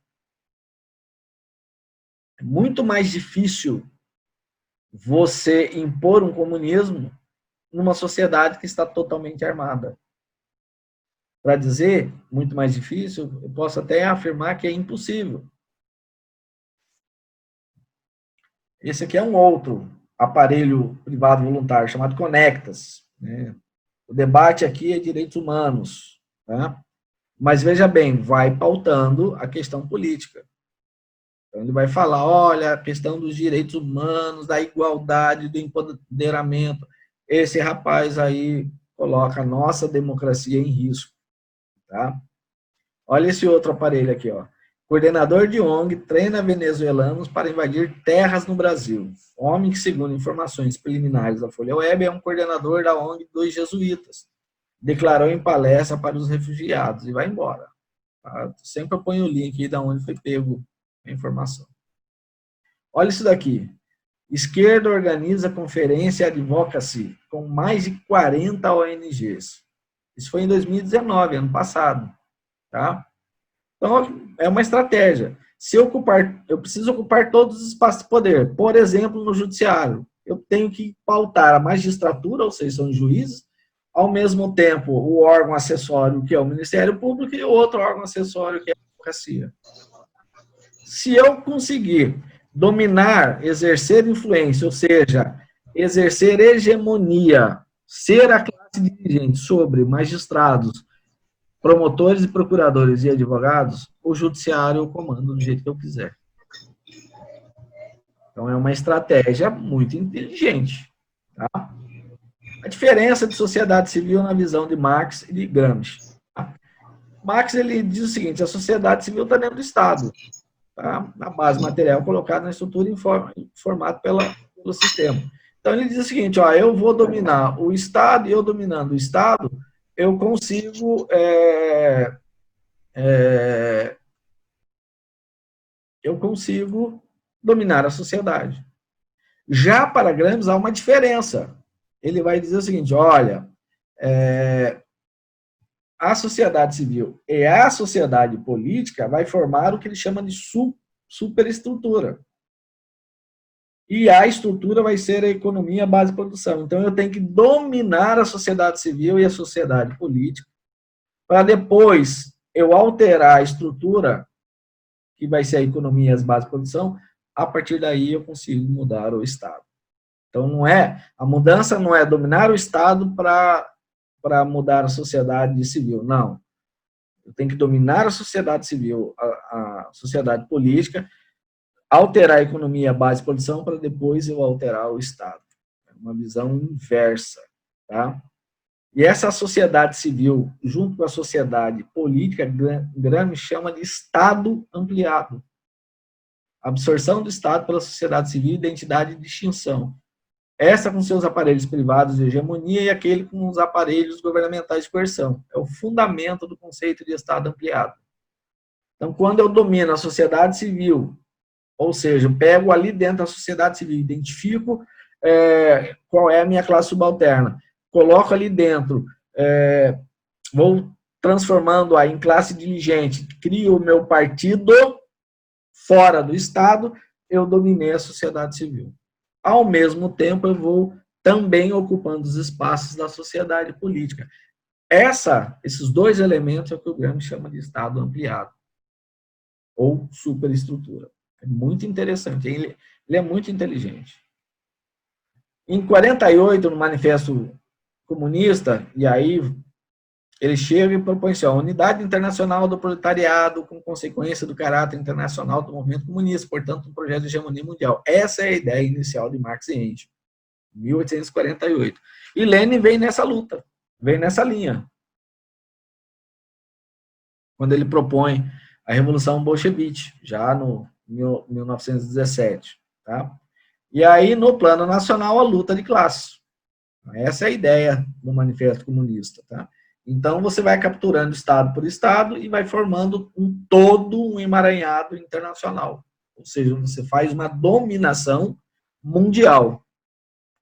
É muito mais difícil você impor um comunismo numa sociedade que está totalmente armada. Para dizer muito mais difícil, eu posso até afirmar que é impossível. Esse aqui é um outro aparelho privado voluntário, chamado Conectas, né? O debate aqui é direitos humanos, tá? Mas veja bem, vai pautando a questão política. Então, ele vai falar, olha, a questão dos direitos humanos, da igualdade, do empoderamento. Esse rapaz aí coloca a nossa democracia em risco. Tá? Olha esse outro aparelho aqui, ó. Coordenador de ONG treina venezuelanos para invadir terras no Brasil. Homem que, segundo informações preliminares da Folha Web, é um coordenador da ONG dos jesuítas. Declarou em palestra para os refugiados e vai embora. Tá? Sempre eu ponho o link aí de onde foi pego a informação. Olha isso daqui. Esquerda organiza conferência advocacy com mais de 40 ONGs. Isso foi em 2019, ano passado. Tá? Então, é uma estratégia. Se eu preciso ocupar todos os espaços de poder. Por exemplo, no judiciário, eu tenho que pautar a magistratura, ou seja, são juízes, ao mesmo tempo o órgão acessório, que é o Ministério Público, e o outro órgão acessório, que é a advocacia. Se eu conseguir dominar, exercer influência, ou seja, exercer hegemonia, ser a classe dirigente sobre magistrados, promotores e procuradores e advogados, o judiciário eu comando do jeito que eu quiser. Então, é uma estratégia muito inteligente. Tá? A diferença de sociedade civil na visão de Marx e de Gramsci. Tá? Marx ele diz o seguinte, a sociedade civil está dentro do Estado. Tá? Na base material colocada na estrutura em formato pelo sistema. Então, ele diz o seguinte, ó, eu vou dominar o Estado, e eu dominando o Estado, eu consigo dominar a sociedade. Já para Gramsci há uma diferença. Ele vai dizer o seguinte, olha, a sociedade civil e a sociedade política vai formar o que ele chama de superestrutura. E a estrutura vai ser a economia, a base de produção. Então, eu tenho que dominar a sociedade civil e a sociedade política para depois eu alterar a estrutura, que vai ser a economia e as bases de produção, a partir daí eu consigo mudar o Estado. Então, a mudança não é dominar o Estado para mudar a sociedade civil, não. Eu tenho que dominar a sociedade civil, a sociedade política, alterar a economia, a base de produção, para depois eu alterar o Estado. É uma visão inversa. Tá? E essa sociedade civil, junto com a sociedade política, Gramsci chama de Estado ampliado. Absorção do Estado pela sociedade civil, identidade e distinção. Essa com seus aparelhos privados de hegemonia e aquele com os aparelhos governamentais de coerção. É o fundamento do conceito de Estado ampliado. Então, quando eu domino a sociedade civil, ou seja, eu pego ali dentro da sociedade civil, identifico qual é a minha classe subalterna, coloco ali dentro, vou transformando-a em classe dirigente, crio o meu partido, fora do Estado, eu dominei a sociedade civil. Ao mesmo tempo, eu vou também ocupando os espaços da sociedade política. Esses dois elementos é o que o Gramsci chama de Estado ampliado, ou superestrutura. É muito interessante, ele é muito inteligente. Em 48, no Manifesto Comunista, e aí ele chega e propõe assim, a unidade internacional do proletariado com consequência do caráter internacional do movimento comunista, portanto, um projeto de hegemonia mundial. Essa é a ideia inicial de Marx e Engels, 1848. E Lenin vem nessa luta, vem nessa linha, quando ele propõe a Revolução Bolchevique, já no 1917. Tá? E aí, no plano nacional, a luta de classes. Essa é a ideia do Manifesto Comunista. Tá? Então, você vai capturando Estado por Estado e vai formando um emaranhado internacional. Ou seja, você faz uma dominação mundial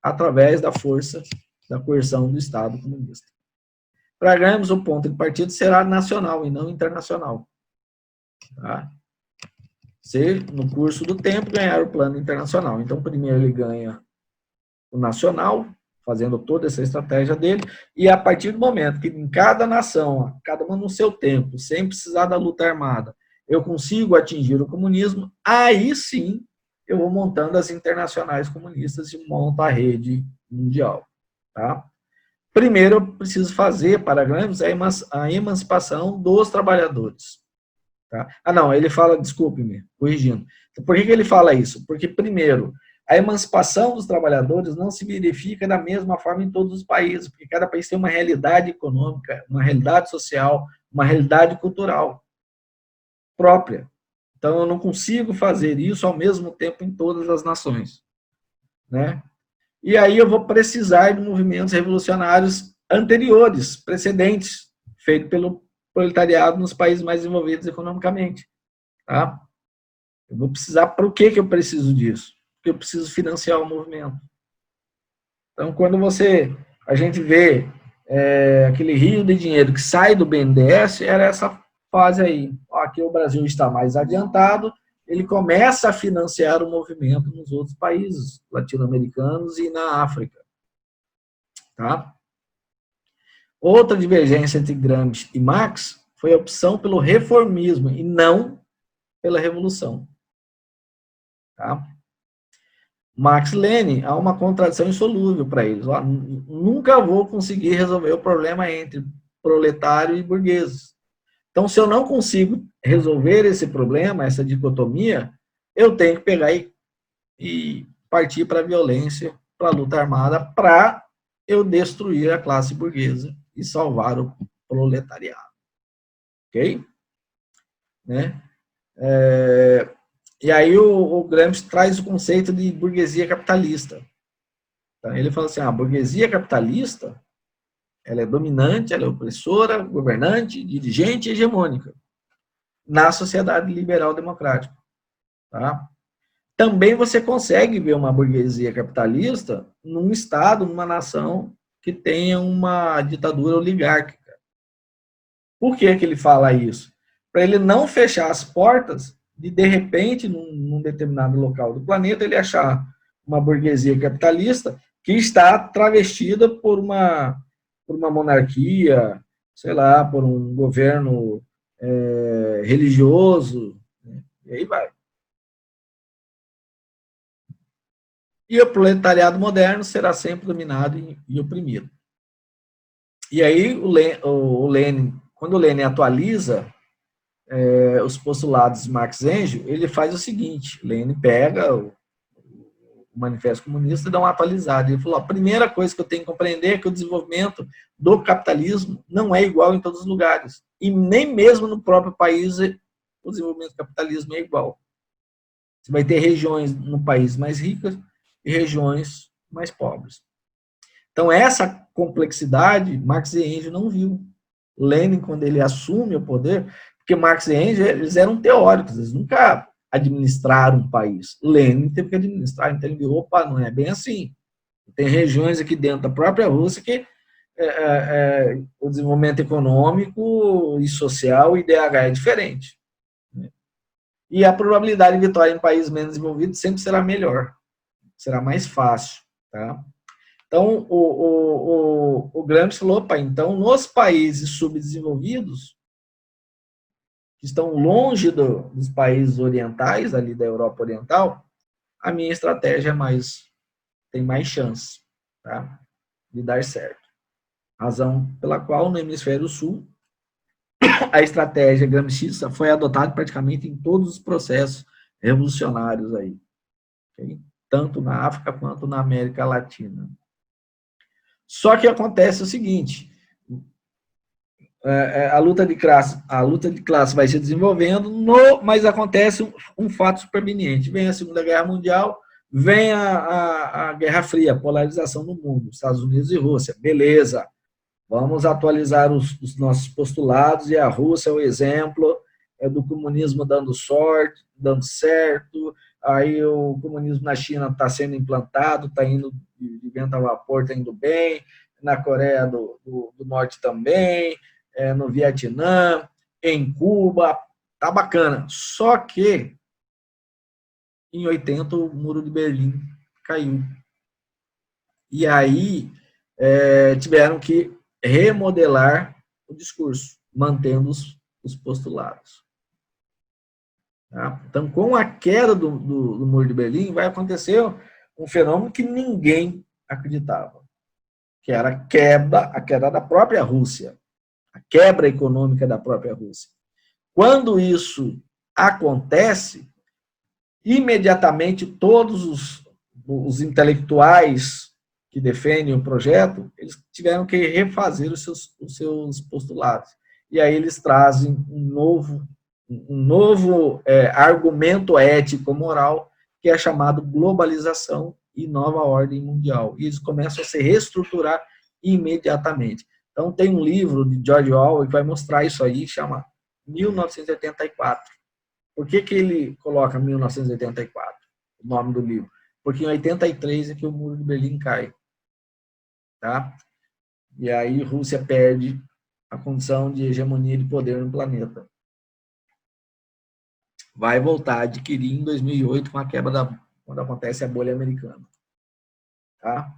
através da força da coerção do Estado comunista. Para ganharmos o ponto de partida será nacional e não internacional. Tá? Se, no curso do tempo, ganhar o plano internacional. Então, primeiro ele ganha o nacional, fazendo toda essa estratégia dele, e a partir do momento que em cada nação, cada uma no seu tempo, sem precisar da luta armada, eu consigo atingir o comunismo, aí sim eu vou montando as internacionais comunistas e monto a rede mundial. Tá? Primeiro eu preciso fazer, para Gramsci, a emancipação dos trabalhadores. Tá? Ah, não, ele fala, desculpe-me, corrigindo. Por que ele fala isso? Porque, primeiro, a emancipação dos trabalhadores não se verifica da mesma forma em todos os países, porque cada país tem uma realidade econômica, uma realidade social, uma realidade cultural própria. Então, eu não consigo fazer isso ao mesmo tempo em todas as nações. Né? E aí eu vou precisar de movimentos revolucionários anteriores, precedentes, feitos pelo proletariado nos países mais desenvolvidos economicamente. Tá? Eu vou precisar, para o que eu preciso disso? Porque eu preciso financiar o movimento. Então, quando a gente vê aquele rio de dinheiro que sai do BNDES, era essa fase aí. Aqui o Brasil está mais adiantado, ele começa a financiar o movimento nos outros países latino-americanos e na África. Tá? Outra divergência entre Gramsci e Marx foi a opção pelo reformismo e não pela revolução. Tá? Marx e Lenin, há uma contradição insolúvel para eles. Nunca vou conseguir resolver o problema entre proletário e burgueses. Então, se eu não consigo resolver esse problema, essa dicotomia, eu tenho que pegar e partir para a violência, para a luta armada, para eu destruir a classe burguesa e salvar o proletariado. Ok? Né? E aí o Gramsci traz o conceito de burguesia capitalista. Então, ele fala assim, a burguesia capitalista, ela é dominante, ela é opressora, governante, dirigente e hegemônica na sociedade liberal democrática. Tá? Também você consegue ver uma burguesia capitalista num estado, numa nação que tenha uma ditadura oligárquica. Por que ele fala isso? Para ele não fechar as portas de repente, num determinado local do planeta, ele achar uma burguesia capitalista que está travestida por uma monarquia, sei lá, por um governo religioso, né? E aí vai. E o proletariado moderno será sempre dominado e oprimido. E aí o Lenin, quando o Lenin atualiza os postulados de Marx e Engels, ele faz o seguinte, Lenin pega o Manifesto Comunista e dá uma atualizada. Ele falou, a primeira coisa que eu tenho que compreender é que o desenvolvimento do capitalismo não é igual em todos os lugares. E nem mesmo no próprio país o desenvolvimento do capitalismo é igual. Você vai ter regiões no país mais ricas e regiões mais pobres. Então, essa complexidade, Marx e Engels não viu. Lenin, quando ele assume o poder, porque Marx e Engels, eles eram teóricos, eles nunca administraram um país. Lenin teve que administrar, então ele viu, opa, não é bem assim. Tem regiões aqui dentro da própria Rússia que o desenvolvimento econômico e social, o IDH é diferente. E a probabilidade de vitória em países menos desenvolvidos sempre será melhor, será mais fácil, tá? Então, o Gramsci falou, opa, então, nos países subdesenvolvidos, que estão longe dos países orientais, ali da Europa Oriental, a minha estratégia tem mais chance, tá, de dar certo. Razão pela qual, no hemisfério sul, a estratégia gramscista foi adotada praticamente em todos os processos revolucionários aí, okay? Tanto na África quanto na América Latina. Só que acontece o seguinte, a luta de classe vai se desenvolvendo, mas acontece um fato superveniente. Vem a Segunda Guerra Mundial, vem a Guerra Fria, a polarização do mundo, Estados Unidos e Rússia. Beleza, vamos atualizar os nossos postulados, e a Rússia é o exemplo do comunismo dando certo, aí o comunismo na China está sendo implantado, está indo de vento a vapor, está indo bem, na Coreia do Norte também, no Vietnã, em Cuba, tá bacana. Só que, em 80, o Muro de Berlim caiu. E aí, tiveram que remodelar o discurso, mantendo os postulados. Tá? Então, com a queda do Muro de Berlim, vai acontecer um fenômeno que ninguém acreditava, que era a queda da própria Rússia, a quebra econômica da própria Rússia. Quando isso acontece, imediatamente todos os intelectuais que defendem o projeto, eles tiveram que refazer os seus postulados. E aí eles trazem um novo argumento ético-moral, que é chamado globalização e nova ordem mundial. E eles começam a se reestruturar imediatamente. Então, tem um livro de George Orwell que vai mostrar isso aí, chama 1984. Por que ele coloca 1984, o nome do livro? Porque em 83 é que o Muro de Berlim cai. Tá? E aí Rússia perde a condição de hegemonia de poder no planeta. Vai voltar a adquirir em 2008 com a quebra quando acontece a bolha americana. Tá?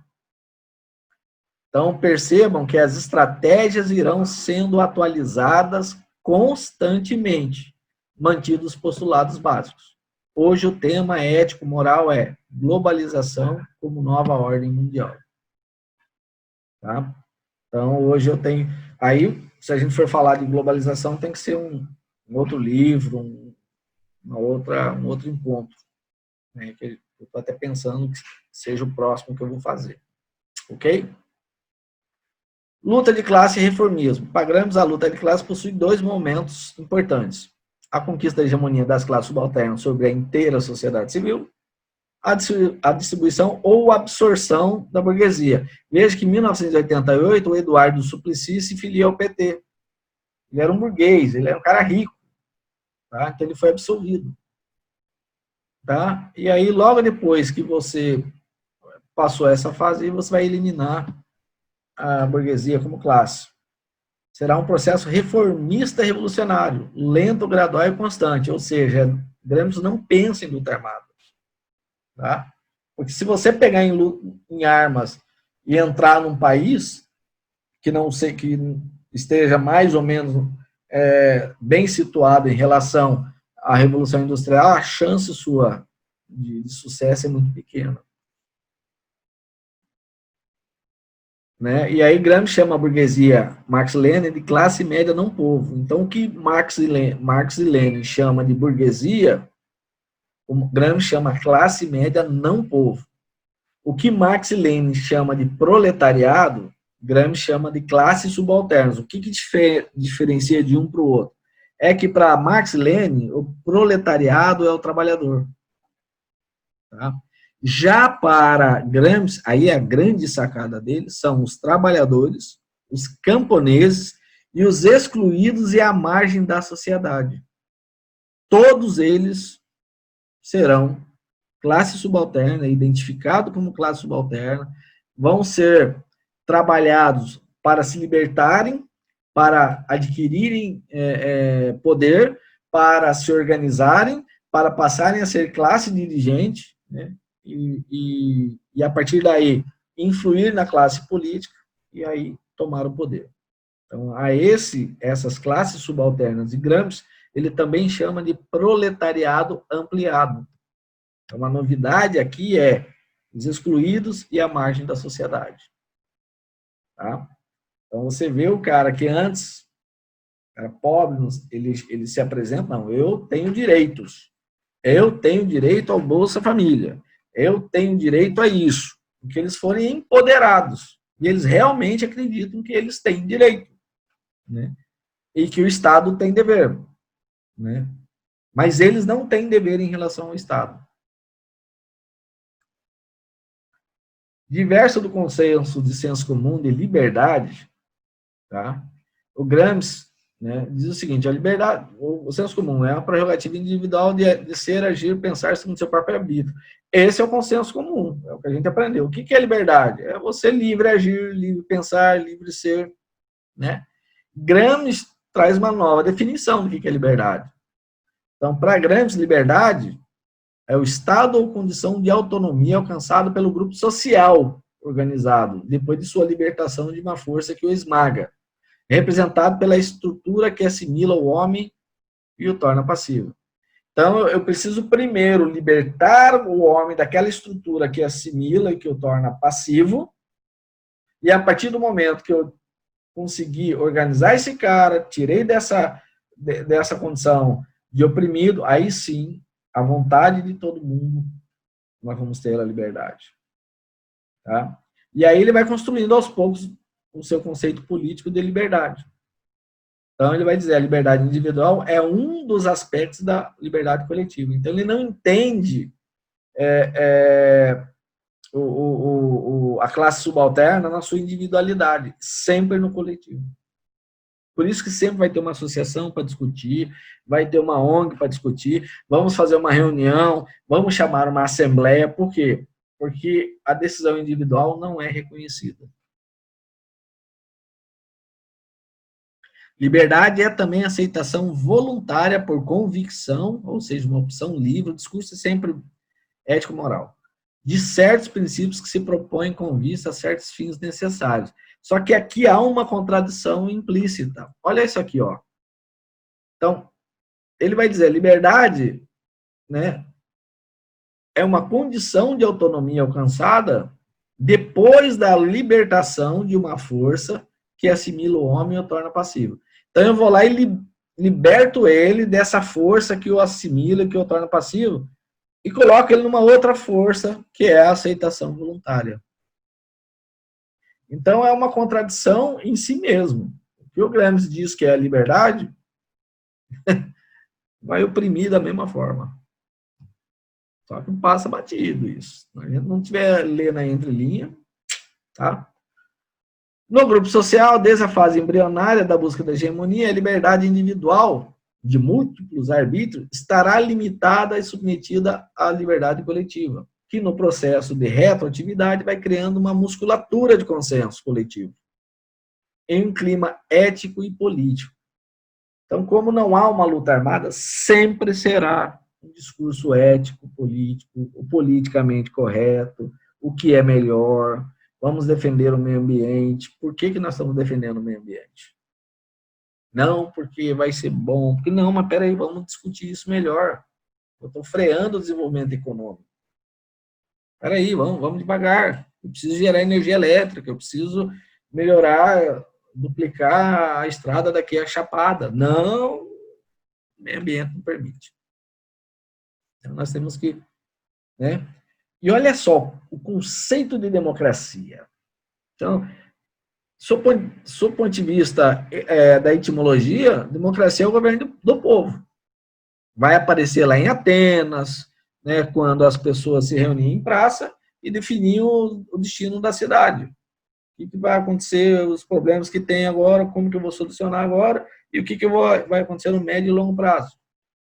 Então, percebam que as estratégias irão sendo atualizadas constantemente, mantidos os postulados básicos. Hoje o tema ético-moral é globalização como nova ordem mundial. Tá? Então, hoje eu tenho... Aí, se a gente for falar de globalização, tem que ser um outro livro, um outro encontro, né, que eu estou até pensando que seja o próximo que eu vou fazer. Ok? Luta de classe e reformismo. Para Gramsci, a luta de classe possui dois momentos importantes. A conquista da hegemonia das classes subalternas sobre a inteira sociedade civil, a distribuição ou absorção da burguesia. Veja que em 1988, o Eduardo Suplicy se filia ao PT. Ele era um burguês, ele era um cara rico. Tá? Então, ele foi absolvido. Tá? E aí, logo depois que você passou essa fase, você vai eliminar a burguesia como classe. Será um processo reformista revolucionário, lento, gradual e constante, ou seja, Gramsci não pensa em luta armada. Tá? Porque se você pegar em armas e entrar num país que não sei, que esteja mais ou menos bem situado em relação à Revolução Industrial, a chance sua de sucesso é muito pequena. Né? E aí Gramsci chama a burguesia, Marx e Lenin, de classe média não povo. Então, o que Marx e Lenin chama de burguesia, o Gramsci chama classe média não povo. O que Marx e Lenin chama de proletariado, Gramsci chama de classes subalternas. O que diferencia de um para o outro? É que para Marx e Lenin, o proletariado é o trabalhador. Tá? Já para Gramsci, aí a grande sacada dele são os trabalhadores, os camponeses e os excluídos e à margem da sociedade. Todos eles serão classe subalterna, identificado como classe subalterna, vão ser trabalhados para se libertarem, para adquirirem poder, para se organizarem, para passarem a ser classe dirigente, né, e a partir daí influir na classe política e aí tomar o poder. Então, essas classes subalternas de Gramsci, ele também chama de proletariado ampliado. Então, uma novidade aqui é os excluídos e a margem da sociedade. Tá? Então, você vê o cara que antes era pobre, ele se apresenta, não, eu tenho direitos. Eu tenho direito ao Bolsa Família. Eu tenho direito a isso. Porque eles foram empoderados. E eles realmente acreditam que eles têm direito. Né? E que o Estado tem dever. Né? Mas eles não têm dever em relação ao Estado. Diverso do consenso de senso comum de liberdade, tá? O Gramsci, né, diz o seguinte: a liberdade, o senso comum é uma prerrogativa individual de ser, agir, pensar segundo seu próprio arbítrio. Esse é o consenso comum, é o que a gente aprendeu. O que é liberdade? É você livre agir, livre pensar, livre ser. Né? Gramsci traz uma nova definição do que é liberdade. Então, para Gramsci, liberdade é o estado ou condição de autonomia alcançado pelo grupo social organizado, depois de sua libertação de uma força que o esmaga, representado pela estrutura que assimila o homem e o torna passivo. Então, eu preciso primeiro libertar o homem daquela estrutura que assimila e que o torna passivo, e a partir do momento que eu conseguir organizar esse cara, tirei dessa condição de oprimido, aí sim, a vontade de todo mundo, nós vamos ter a liberdade. Tá? E aí ele vai construindo aos poucos o seu conceito político de liberdade. Então ele vai dizer, a liberdade individual é um dos aspectos da liberdade coletiva. Então ele não entende a classe subalterna na sua individualidade, sempre no coletivo. Por isso que sempre vai ter uma associação para discutir, vai ter uma ONG para discutir, vamos fazer uma reunião, vamos chamar uma assembleia. Por quê? Porque a decisão individual não é reconhecida. Liberdade é também aceitação voluntária por convicção, ou seja, uma opção livre, o discurso é sempre ético-moral, de certos princípios que se propõem com vista a certos fins necessários. Só que aqui há uma contradição implícita. Olha isso aqui, ó. Então, ele vai dizer, liberdade, né, é uma condição de autonomia alcançada depois da libertação de uma força que assimila o homem e o torna passivo. Então, eu vou lá e liberto ele dessa força que o assimila, que o torna passivo, e coloco ele numa outra força, que é a aceitação voluntária. Então, é uma contradição em si mesmo. O que o Gramsci diz que é a liberdade, vai oprimir da mesma forma. Só que passa batido isso. Se a gente não tiver lendo na entrelinha, tá? No grupo social, desde a fase embrionária da busca da hegemonia, a liberdade individual de múltiplos arbítrios estará limitada e submetida à liberdade coletiva, que no processo de retroatividade vai criando uma musculatura de consenso coletivo, em um clima ético e político. Então, como não há uma luta armada, sempre será um discurso ético, político, o politicamente correto, o que é melhor, vamos defender o meio ambiente. Por que nós estamos defendendo o meio ambiente? Não porque vai ser bom, porque não, mas peraí, vamos discutir isso melhor. Eu estou freando o desenvolvimento econômico. Peraí, vamos devagar. Eu preciso gerar energia elétrica, eu preciso melhorar, duplicar a estrada daqui à Chapada. Não, o meio ambiente não permite. Então, nós temos que... né? E olha só, o conceito de democracia. Então, sob ponto de vista da etimologia, democracia é o governo do povo. Vai aparecer lá em Atenas, né, quando as pessoas se reuniam em praça e definiam o destino da cidade. O que vai acontecer, os problemas que tem agora, como que eu vou solucionar agora, e o que vai acontecer no médio e longo prazo.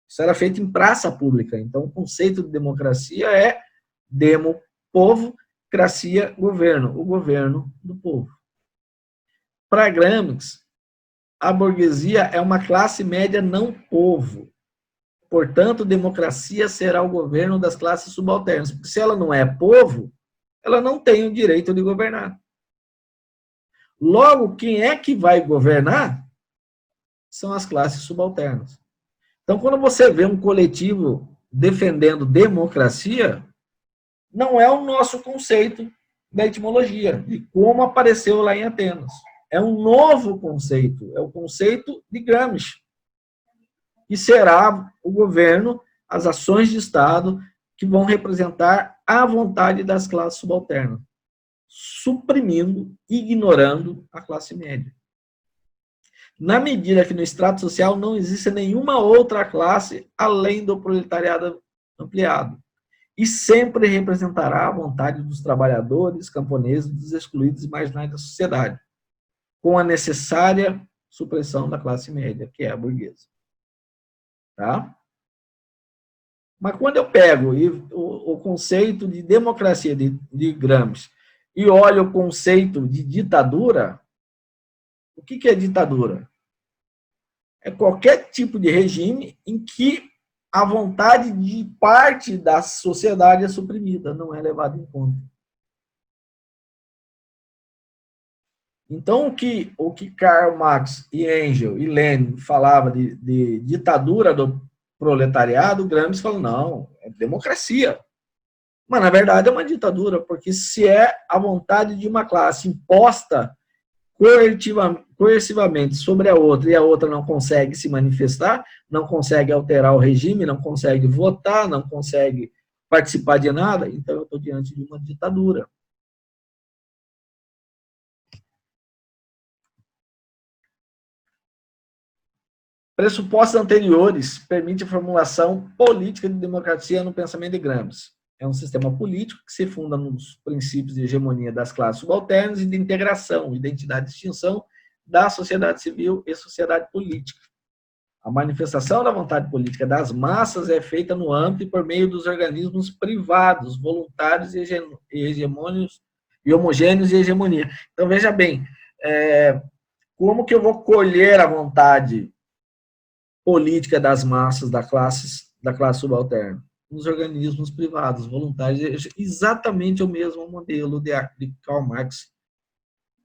Isso era feito em praça pública. Então, o conceito de democracia é demo, povo, cracia, governo. O governo do povo. Para Gramsci, a burguesia é uma classe média não povo. Portanto, democracia será o governo das classes subalternas. Porque se ela não é povo, ela não tem o direito de governar. Logo, quem é que vai governar são as classes subalternas. Então, quando você vê um coletivo defendendo democracia, não é o nosso conceito da etimologia, de como apareceu lá em Atenas. É um novo conceito, é o conceito de Gramsci, que será o governo, as ações de Estado que vão representar a vontade das classes subalternas, suprimindo, ignorando a classe média. Na medida que no extrato social não existe nenhuma outra classe além do proletariado ampliado, e sempre representará a vontade dos trabalhadores, camponeses, dos excluídos e marginais da sociedade, com a necessária supressão da classe média, que é a burguesa. Tá? Mas quando eu pego o conceito de democracia de Gramsci e olho o conceito de ditadura, o que é ditadura? É qualquer tipo de regime em que a vontade de parte da sociedade é suprimida, não é levada em conta. Então, o que Karl Marx e Engels e Lenin falavam de ditadura do proletariado, Gramsci falou, não, é democracia. Mas, na verdade, é uma ditadura, porque se é a vontade de uma classe imposta coercivamente sobre a outra e a outra não consegue se manifestar, não consegue alterar o regime, não consegue votar, não consegue participar de nada, então eu estou diante de uma ditadura. Pressupostos anteriores permitem a formulação política de democracia no pensamento de Gramsci. É um sistema político que se funda nos princípios de hegemonia das classes subalternas e de integração, identidade e distinção da sociedade civil e sociedade política. A manifestação da vontade política das massas é feita no âmbito e por meio dos organismos privados, voluntários e homogêneos e hegemonia. Então, veja bem, como que eu vou colher a vontade política das massas da classe subalterna? Nos organismos privados, voluntários, exatamente o mesmo modelo de Karl Marx,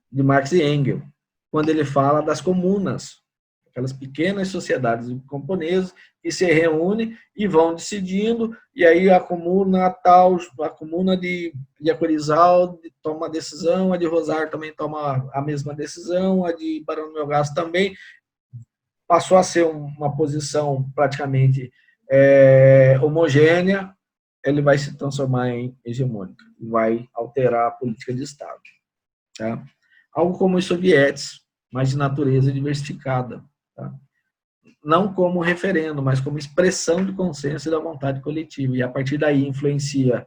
de Marx e Engels, quando ele fala das comunas, aquelas pequenas sociedades camponesas que se reúnem e vão decidindo, e aí a comuna tal, a comuna de Acorizal toma uma decisão, a de Rosário também toma a mesma decisão, a de Barão do Melgaço também, passou a ser uma posição praticamente homogênea, ele vai se transformar em hegemônica, vai alterar a política de Estado. Tá? Algo como os sovietes, mas de natureza diversificada. Tá? Não como referendo, mas como expressão do consenso e da vontade coletiva. E a partir daí influencia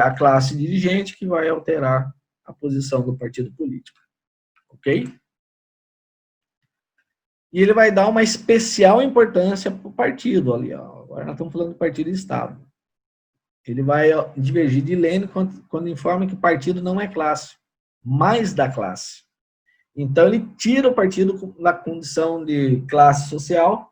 a classe dirigente que vai alterar a posição do partido político. Ok? E ele vai dar uma especial importância para o partido ali. Ó. Agora nós estamos falando do partido e Estado. Ele vai divergir de Lenin quando informa que o partido não é classe, mas da classe. Então, ele tira o partido da condição de classe social,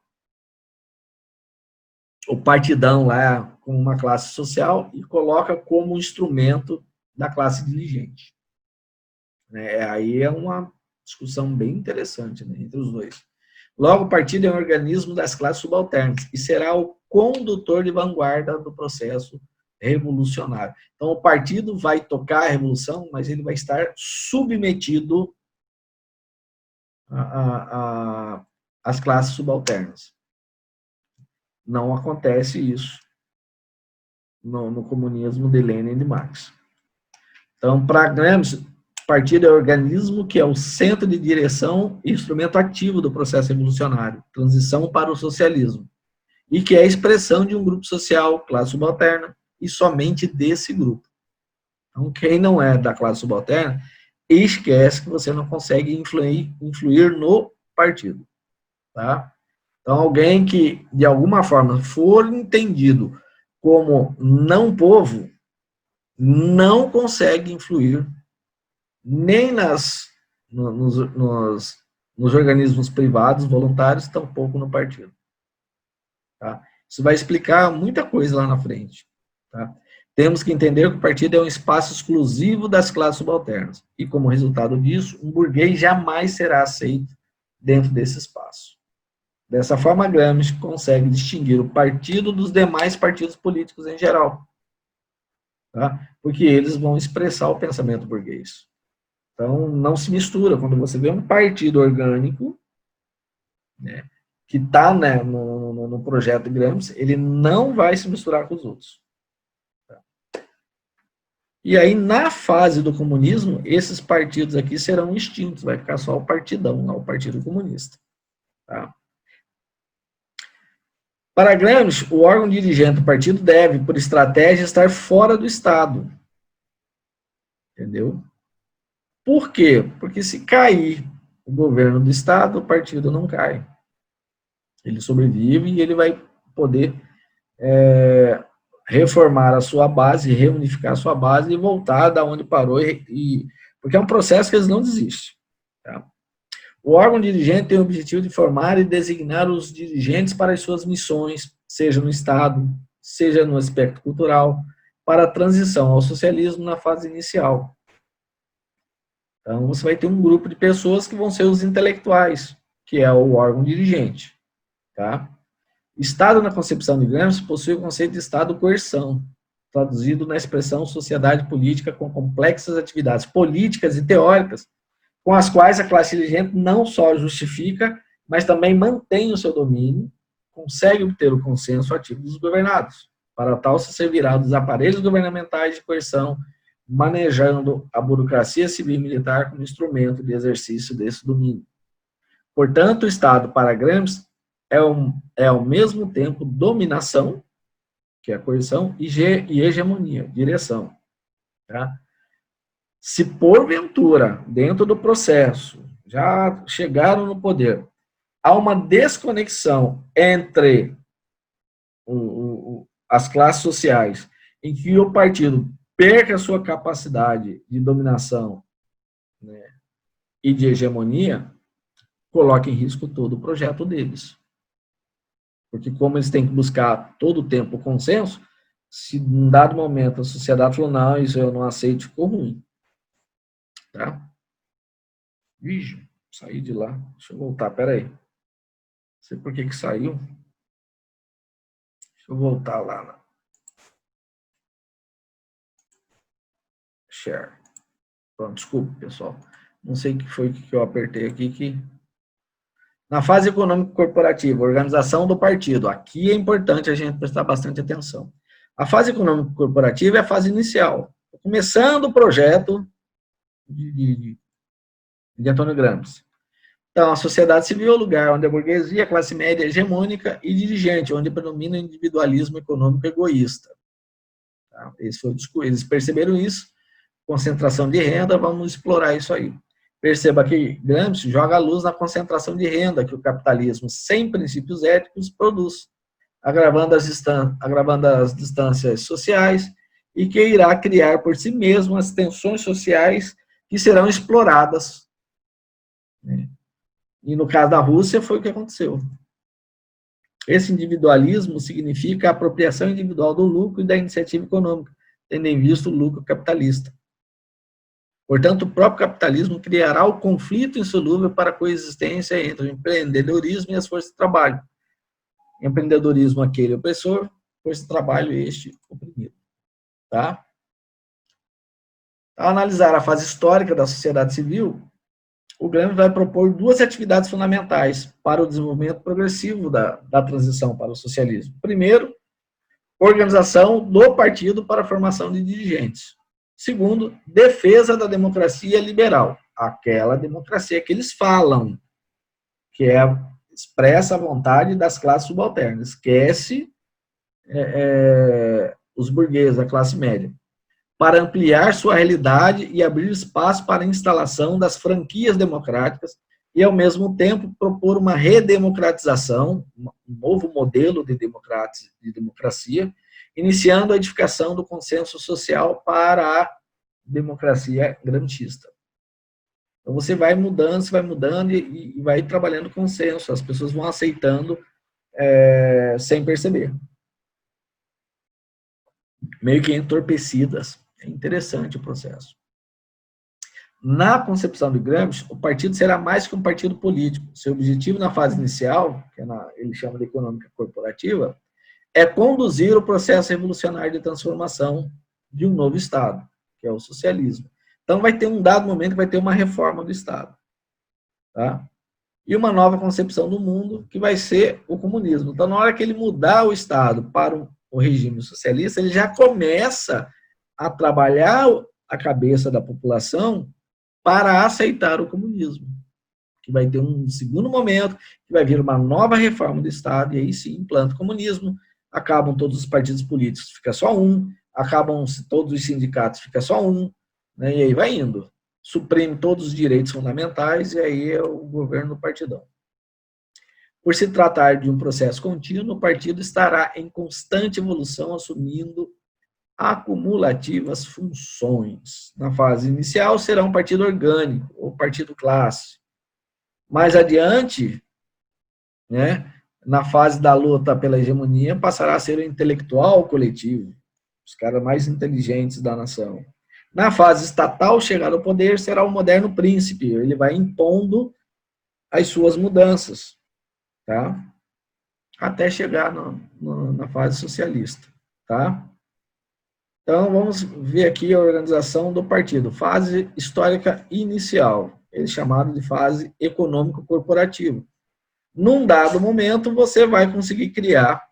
o partidão lá como uma classe social, e coloca como instrumento da classe dirigente. Aí é uma discussão bem interessante, né, entre os dois. Logo, o partido é um organismo das classes subalternas e será o condutor de vanguarda do processo revolucionário. Então, o partido vai tocar a revolução, mas ele vai estar submetido às classes subalternas. Não acontece isso no comunismo de Lenin e de Marx. Então, para Gramsci, o partido é o organismo que é o centro de direção e instrumento ativo do processo revolucionário, transição para o socialismo, e que é a expressão de um grupo social, classe subalterna, e somente desse grupo. Então, quem não é da classe subalterna, esquece que você não consegue influir no partido. Tá? Então, alguém que, de alguma forma, for entendido como não povo, não consegue influir nem nos organismos privados, voluntários, tampouco no partido. Tá? Isso vai explicar muita coisa lá na frente. Tá? Temos que entender que o partido é um espaço exclusivo das classes subalternas. E, como resultado disso, um burguês jamais será aceito dentro desse espaço. Dessa forma, Gramsci consegue distinguir o partido dos demais partidos políticos em geral. Tá? Porque eles vão expressar o pensamento burguês. Então, não se mistura. Quando você vê um partido orgânico, né, que está, né, no projeto de Gramsci, ele não vai se misturar com os outros. Tá? E aí, na fase do comunismo, esses partidos aqui serão extintos, vai ficar só o partidão, não o Partido Comunista. Tá? Para Gramsci, o órgão dirigente do partido deve, por estratégia, estar fora do Estado. Entendeu? Por quê? Porque se cair o governo do Estado, o partido não cai. Ele sobrevive e ele vai poder reformar a sua base, reunificar a sua base e voltar da onde parou, porque é um processo que eles não desistem. Tá? O órgão dirigente tem o objetivo de formar e designar os dirigentes para as suas missões, seja no Estado, seja no aspecto cultural, para a transição ao socialismo na fase inicial. Então, você vai ter um grupo de pessoas que vão ser os intelectuais, que é o órgão dirigente. Tá? Estado, na concepção de Gramsci, possui o conceito de Estado-coerção, traduzido na expressão sociedade política com complexas atividades políticas e teóricas, com as quais a classe dirigente não só justifica, mas também mantém o seu domínio, consegue obter o consenso ativo dos governados. Para tal, se servirá dos aparelhos governamentais de coerção, manejando a burocracia civil e militar como instrumento de exercício desse domínio. Portanto, o Estado, para Gramsci, é ao mesmo tempo dominação, que é a coerção, e hegemonia, direção. Tá? Se porventura, dentro do processo, já chegaram no poder, há uma desconexão entre as classes sociais, em que o partido perca a sua capacidade de dominação, né, e de hegemonia, coloca em risco todo o projeto deles. Porque como eles têm que buscar todo o tempo o consenso, se em dado momento a sociedade falou, não, isso eu não aceito, ficou ruim. Tá? Vixe, saí de lá. Deixa eu voltar, peraí. Não sei por que saiu. Deixa eu voltar lá. Share. Pronto, desculpa, pessoal. Não sei o que foi que eu apertei aqui. Na fase econômica corporativa, organização do partido. Aqui é importante a gente prestar bastante atenção. A fase econômica corporativa é a fase inicial. Começando o projeto de Antônio Gramsci. Então, a sociedade civil é o lugar onde a burguesia, a classe média é hegemônica e dirigente, onde predomina o individualismo econômico egoísta. Tá? Eles perceberam isso. Concentração de renda, vamos explorar isso aí. Perceba que Gramsci joga a luz na concentração de renda que o capitalismo, sem princípios éticos, produz, agravando as distâncias sociais e que irá criar por si mesmo as tensões sociais que serão exploradas. Né? E no caso da Rússia foi o que aconteceu. Esse individualismo significa a apropriação individual do lucro e da iniciativa econômica, tendo em vista o lucro capitalista. Portanto, o próprio capitalismo criará o conflito insolúvel para a coexistência entre o empreendedorismo e as forças de trabalho. Empreendedorismo, aquele opressor, força de trabalho, este oprimido. Tá? Ao analisar a fase histórica da sociedade civil, o Gramsci vai propor duas atividades fundamentais para o desenvolvimento progressivo da transição para o socialismo. Primeiro, organização do partido para a formação de dirigentes. Segundo, defesa da democracia liberal, aquela democracia que eles falam, que expressa a vontade das classes subalternas, esquece os burgueses, a classe média, para ampliar sua realidade e abrir espaço para a instalação das franquias democráticas e, ao mesmo tempo, propor uma redemocratização, um novo modelo de democracia, iniciando a edificação do consenso social para a democracia gramscista. Então, você vai mudando e vai trabalhando consenso, as pessoas vão aceitando sem perceber. Meio que entorpecidas. É interessante o processo. Na concepção de Gramsci, o partido será mais que um partido político. Seu objetivo na fase inicial, que ele chama de econômica corporativa, é conduzir o processo revolucionário de transformação de um novo Estado, que é o socialismo. Então, vai ter um dado momento que vai ter uma reforma do Estado. Tá? E uma nova concepção do mundo, que vai ser o comunismo. Então, na hora que ele mudar o Estado para o regime socialista, ele já começa a trabalhar a cabeça da população para aceitar o comunismo. Que vai ter um segundo momento, que vai vir uma nova reforma do Estado, e aí sim implanta o comunismo, acabam todos os partidos políticos, fica só um, acabam todos os sindicatos, fica só um, né, e aí vai indo. Suprime todos os direitos fundamentais, e aí é o governo do partidão. Por se tratar de um processo contínuo, o partido estará em constante evolução, assumindo acumulativas funções. Na fase inicial, será um partido orgânico, ou partido classe. Mais adiante, né, na fase da luta pela hegemonia, passará a ser o intelectual coletivo, os caras mais inteligentes da nação. Na fase estatal, chegar ao poder, será o moderno príncipe, ele vai impondo as suas mudanças, tá? Até chegar na fase socialista, tá? Então, vamos ver aqui a organização do partido. Fase histórica inicial, ele é chamado de fase econômico-corporativa. Num dado momento, você vai conseguir criar.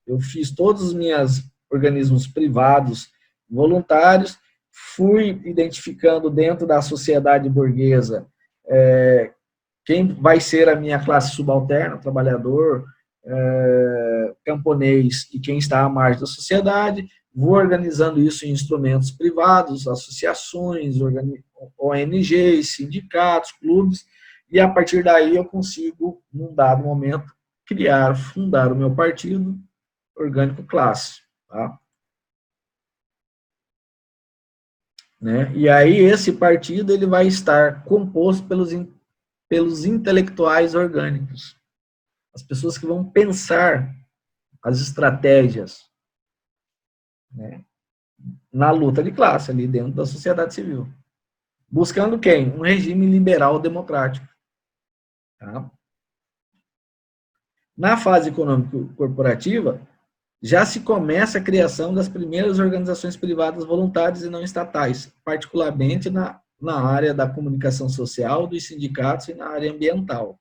Eu fiz todos os meus organismos privados voluntários, fui identificando dentro da sociedade burguesa quem vai ser a minha classe subalterna, trabalhador, camponês e quem está à margem da sociedade. Vou organizando isso em instrumentos privados, associações, ONGs, sindicatos, clubes, e a partir daí eu consigo, num dado momento, fundar o meu partido orgânico classe. Tá? Né? E aí esse partido ele vai estar composto pelos intelectuais orgânicos, as pessoas que vão pensar as estratégias, né, na luta de classe, ali dentro da sociedade civil. Buscando quem? Um regime liberal democrático. Tá? Na fase econômico-corporativa, já se começa a criação das primeiras organizações privadas voluntárias e não estatais, particularmente na área da comunicação social, dos sindicatos e na área ambiental.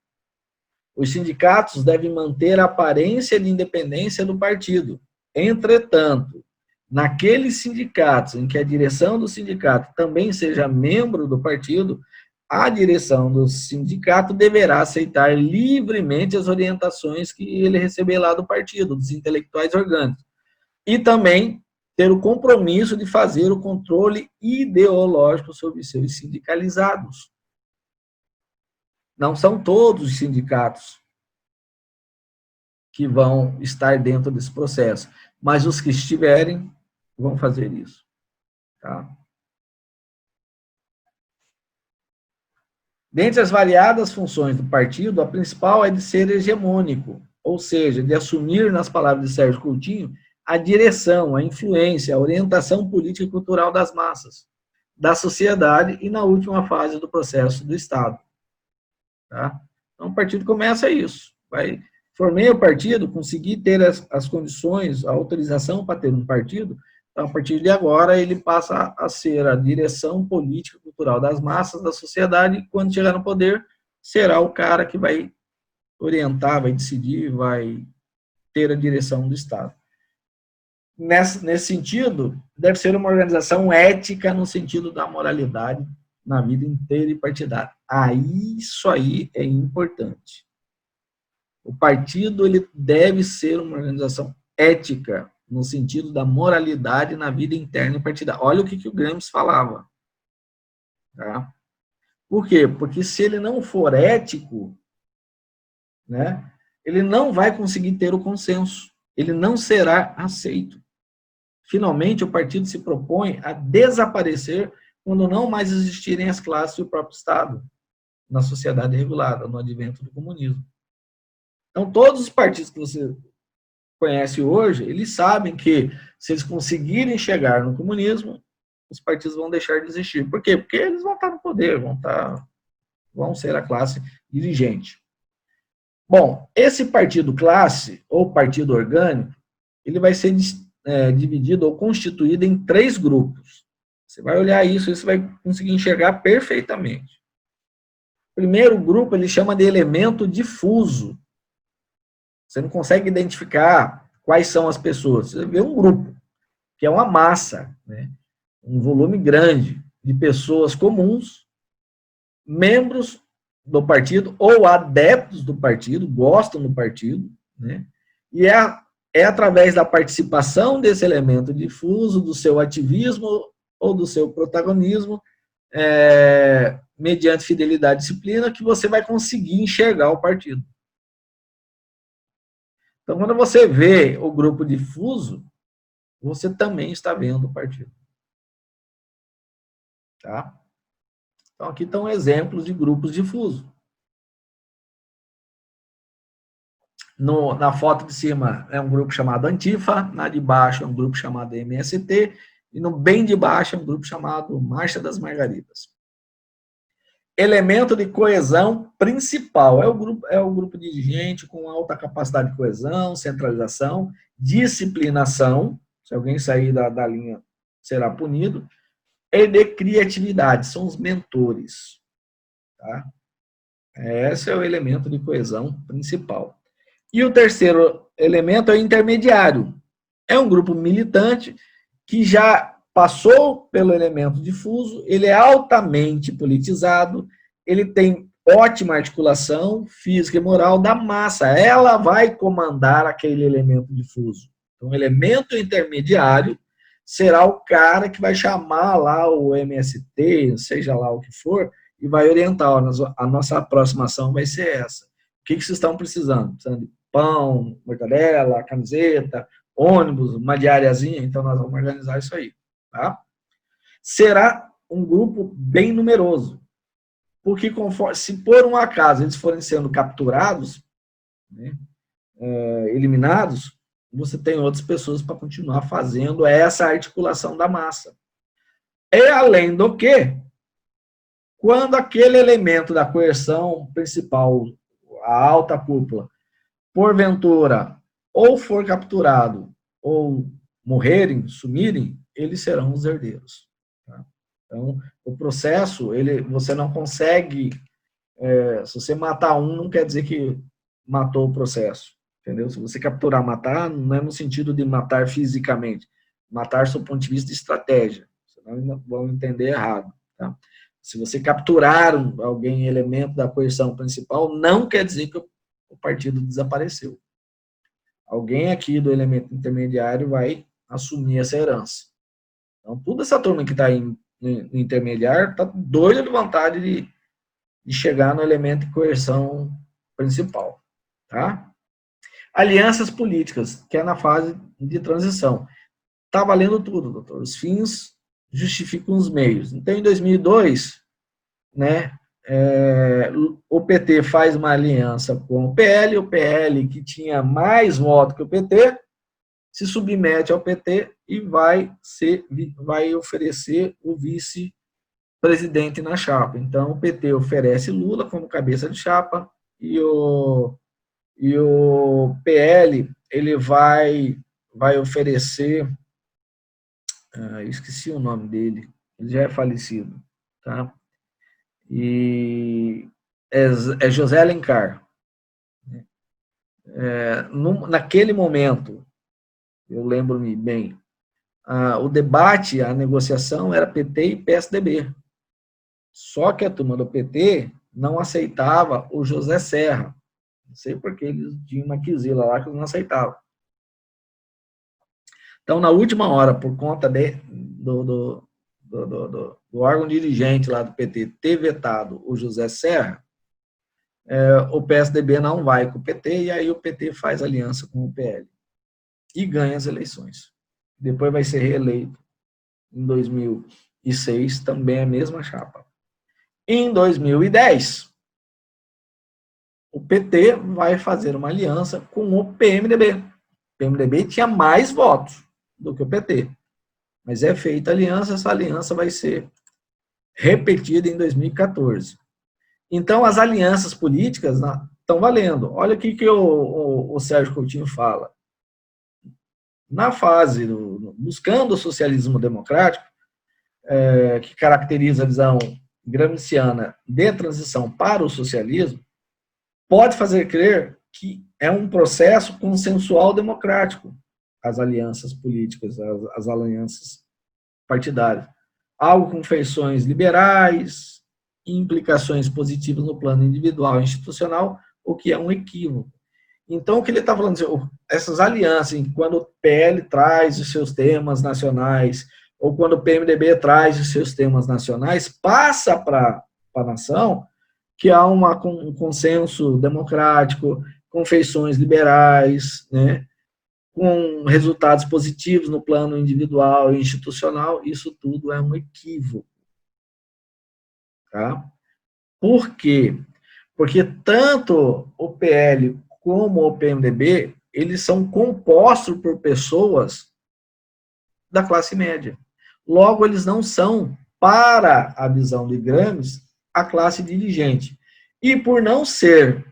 Os sindicatos devem manter a aparência de independência do partido. Entretanto, naqueles sindicatos em que a direção do sindicato também seja membro do partido, a direção do sindicato deverá aceitar livremente as orientações que ele receber lá do partido, dos intelectuais orgânicos. E também ter o compromisso de fazer o controle ideológico sobre seus sindicalizados. Não são todos os sindicatos que vão estar dentro desse processo, mas os que estiverem vão fazer isso. Tá? Dentre as variadas funções do partido, a principal é de ser hegemônico, ou seja, de assumir, nas palavras de Sérgio Coutinho, a direção, a influência, a orientação política e cultural das massas, da sociedade e, na última fase do processo, do Estado. Tá? Então, o partido começa isso. Formei o partido, consegui ter as condições, a autorização para ter um partido, então, a partir de agora, ele passa a ser a direção política e cultural das massas, da sociedade, e quando chegar no poder, será o cara que vai orientar, vai decidir, vai ter a direção do Estado. Nesse sentido, deve ser uma organização ética no sentido da moralidade na vida inteira e partidária. Isso aí é importante. O partido ele deve ser uma organização ética, no sentido da moralidade na vida interna e partidária. Olha o que o Gramsci falava. Tá? Por quê? Porque se ele não for ético, né, ele não vai conseguir ter o consenso. Ele não será aceito. Finalmente, o partido se propõe a desaparecer quando não mais existirem as classes e o próprio Estado na sociedade regulada, no advento do comunismo. Então, todos os partidos que você conhece hoje, eles sabem que se eles conseguirem chegar no comunismo, os partidos vão deixar de existir. Por quê? Porque eles vão estar no poder, vão ser a classe dirigente. Bom, esse partido classe, ou partido orgânico, ele vai ser dividido ou constituído em 3 grupos. Você vai olhar isso e você vai conseguir enxergar perfeitamente. O primeiro grupo, ele chama de elemento difuso. Você não consegue identificar quais são as pessoas. Você vê um grupo, que é uma massa, né? Um volume grande de pessoas comuns, membros do partido ou adeptos do partido, gostam do partido, né? E é através da participação desse elemento difuso, do seu ativismo ou do seu protagonismo, mediante fidelidade e disciplina, que você vai conseguir enxergar o partido. Então, quando você vê o grupo difuso, você também está vendo o partido. Tá? Então, aqui estão exemplos de grupos difusos. Na foto de cima é um grupo chamado Antifa, na de baixo é um grupo chamado MST, e no bem de baixo é um grupo chamado Marcha das Margaridas. Elemento de coesão principal é o grupo de gente com alta capacidade de coesão, centralização, disciplinação, se alguém sair da linha será punido, e de criatividade, são os mentores. Tá? Esse é o elemento de coesão principal. E o terceiro elemento é o intermediário. É um grupo militante que já passou pelo elemento difuso, ele é altamente politizado, ele tem ótima articulação física e moral da massa. Ela vai comandar aquele elemento difuso. Então, o elemento intermediário será o cara que vai chamar lá o MST, seja lá o que for, e vai orientar. A nossa aproximação vai ser essa. O que vocês estão precisando? Precisando de pão, mortadela, camiseta, ônibus, uma diariazinha? Então, nós vamos organizar isso aí. Tá? Será um grupo bem numeroso, porque se por um acaso eles forem sendo capturados, né, eliminados, você tem outras pessoas para continuar fazendo essa articulação da massa. E além do que, quando aquele elemento da coerção principal, a alta cúpula, porventura, ou for capturado, ou morrerem, sumirem, eles serão os herdeiros. Tá? Então, o processo, você não consegue, se você matar um, não quer dizer que matou o processo. Entendeu? Se você capturar, matar, não é no sentido de matar fisicamente, matar do ponto de vista de estratégia. Senão vão entender errado. Tá? Se você capturar alguém, elemento da coerção principal, não quer dizer que o partido desapareceu. Alguém aqui do elemento intermediário vai assumir essa herança. Então, toda essa turma que está no intermediário está doida de vontade de chegar no elemento de coerção principal. Tá? Alianças políticas, que é na fase de transição. Está valendo tudo, doutor. Os fins justificam os meios. Então, em 2002, né, o PT faz uma aliança com o PL que tinha mais votos que o PT, se submete ao PT e vai oferecer o vice-presidente na chapa. Então, o PT oferece Lula como cabeça de chapa e o PL, ele vai oferecer, esqueci o nome dele, ele já é falecido, tá? E é José Alencar. Naquele momento, eu lembro-me bem, o debate, a negociação era PT e PSDB. Só que a turma do PT não aceitava o José Serra. Não sei porque eles tinham uma quizila lá que eles não aceitavam. Então, na última hora, por conta do órgão dirigente lá do PT ter vetado o José Serra, o PSDB não vai com o PT, e aí o PT faz aliança com o PL. E ganha as eleições. Depois vai ser reeleito em 2006, também a mesma chapa. Em 2010, o PT vai fazer uma aliança com o PMDB. O PMDB tinha mais votos do que o PT. Mas é feita a aliança, essa aliança vai ser repetida em 2014. Então, as alianças políticas estão valendo. Olha o que o Sérgio Coutinho fala. Na fase buscando o socialismo democrático, que caracteriza a visão gramsciana de transição para o socialismo, pode fazer crer que é um processo consensual democrático, as alianças políticas, as alianças partidárias. Algo com feições liberais, implicações positivas no plano individual e institucional, o que é um equívoco. Então, o que ele está falando, essas alianças, quando o PL traz os seus temas nacionais, ou quando o PMDB traz os seus temas nacionais, passa para a nação que há um consenso democrático, com feições liberais, né, com resultados positivos no plano individual e institucional. Isso tudo é um equívoco. Tá? Por quê? Porque tanto o PL como o PMDB, eles são compostos por pessoas da classe média. Logo, eles não são, para a visão de Gramsci, a classe dirigente. E por não ser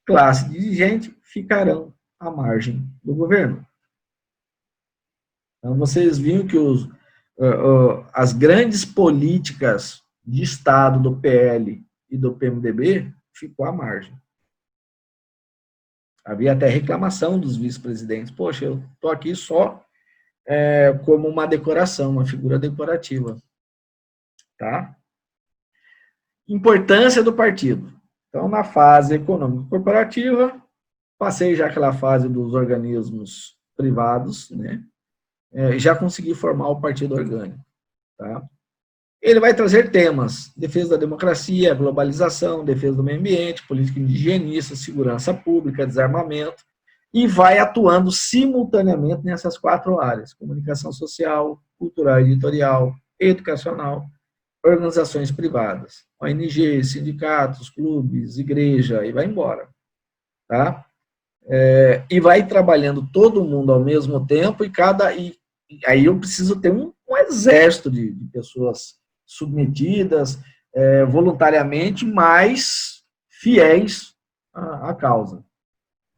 classe dirigente, ficarão à margem do governo. Então, vocês viram que as grandes políticas de Estado do PL e do PMDB ficou à margem. Havia até reclamação dos vice-presidentes. Poxa, eu estou aqui só como uma decoração, uma figura decorativa. Tá? Importância do partido. Então, na fase econômico-corporativa, passei já aquela fase dos organismos privados, né? Já consegui formar o partido orgânico. Tá? Ele vai trazer temas: defesa da democracia, globalização, defesa do meio ambiente, política indigenista, segurança pública, desarmamento, e vai atuando simultaneamente nessas 4 áreas: comunicação social, cultural e editorial, educacional, organizações privadas, ONGs, sindicatos, clubes, igreja, e vai embora. Tá? E vai trabalhando todo mundo ao mesmo tempo, e aí eu preciso ter um exército de pessoas submetidas voluntariamente, mas fiéis à causa.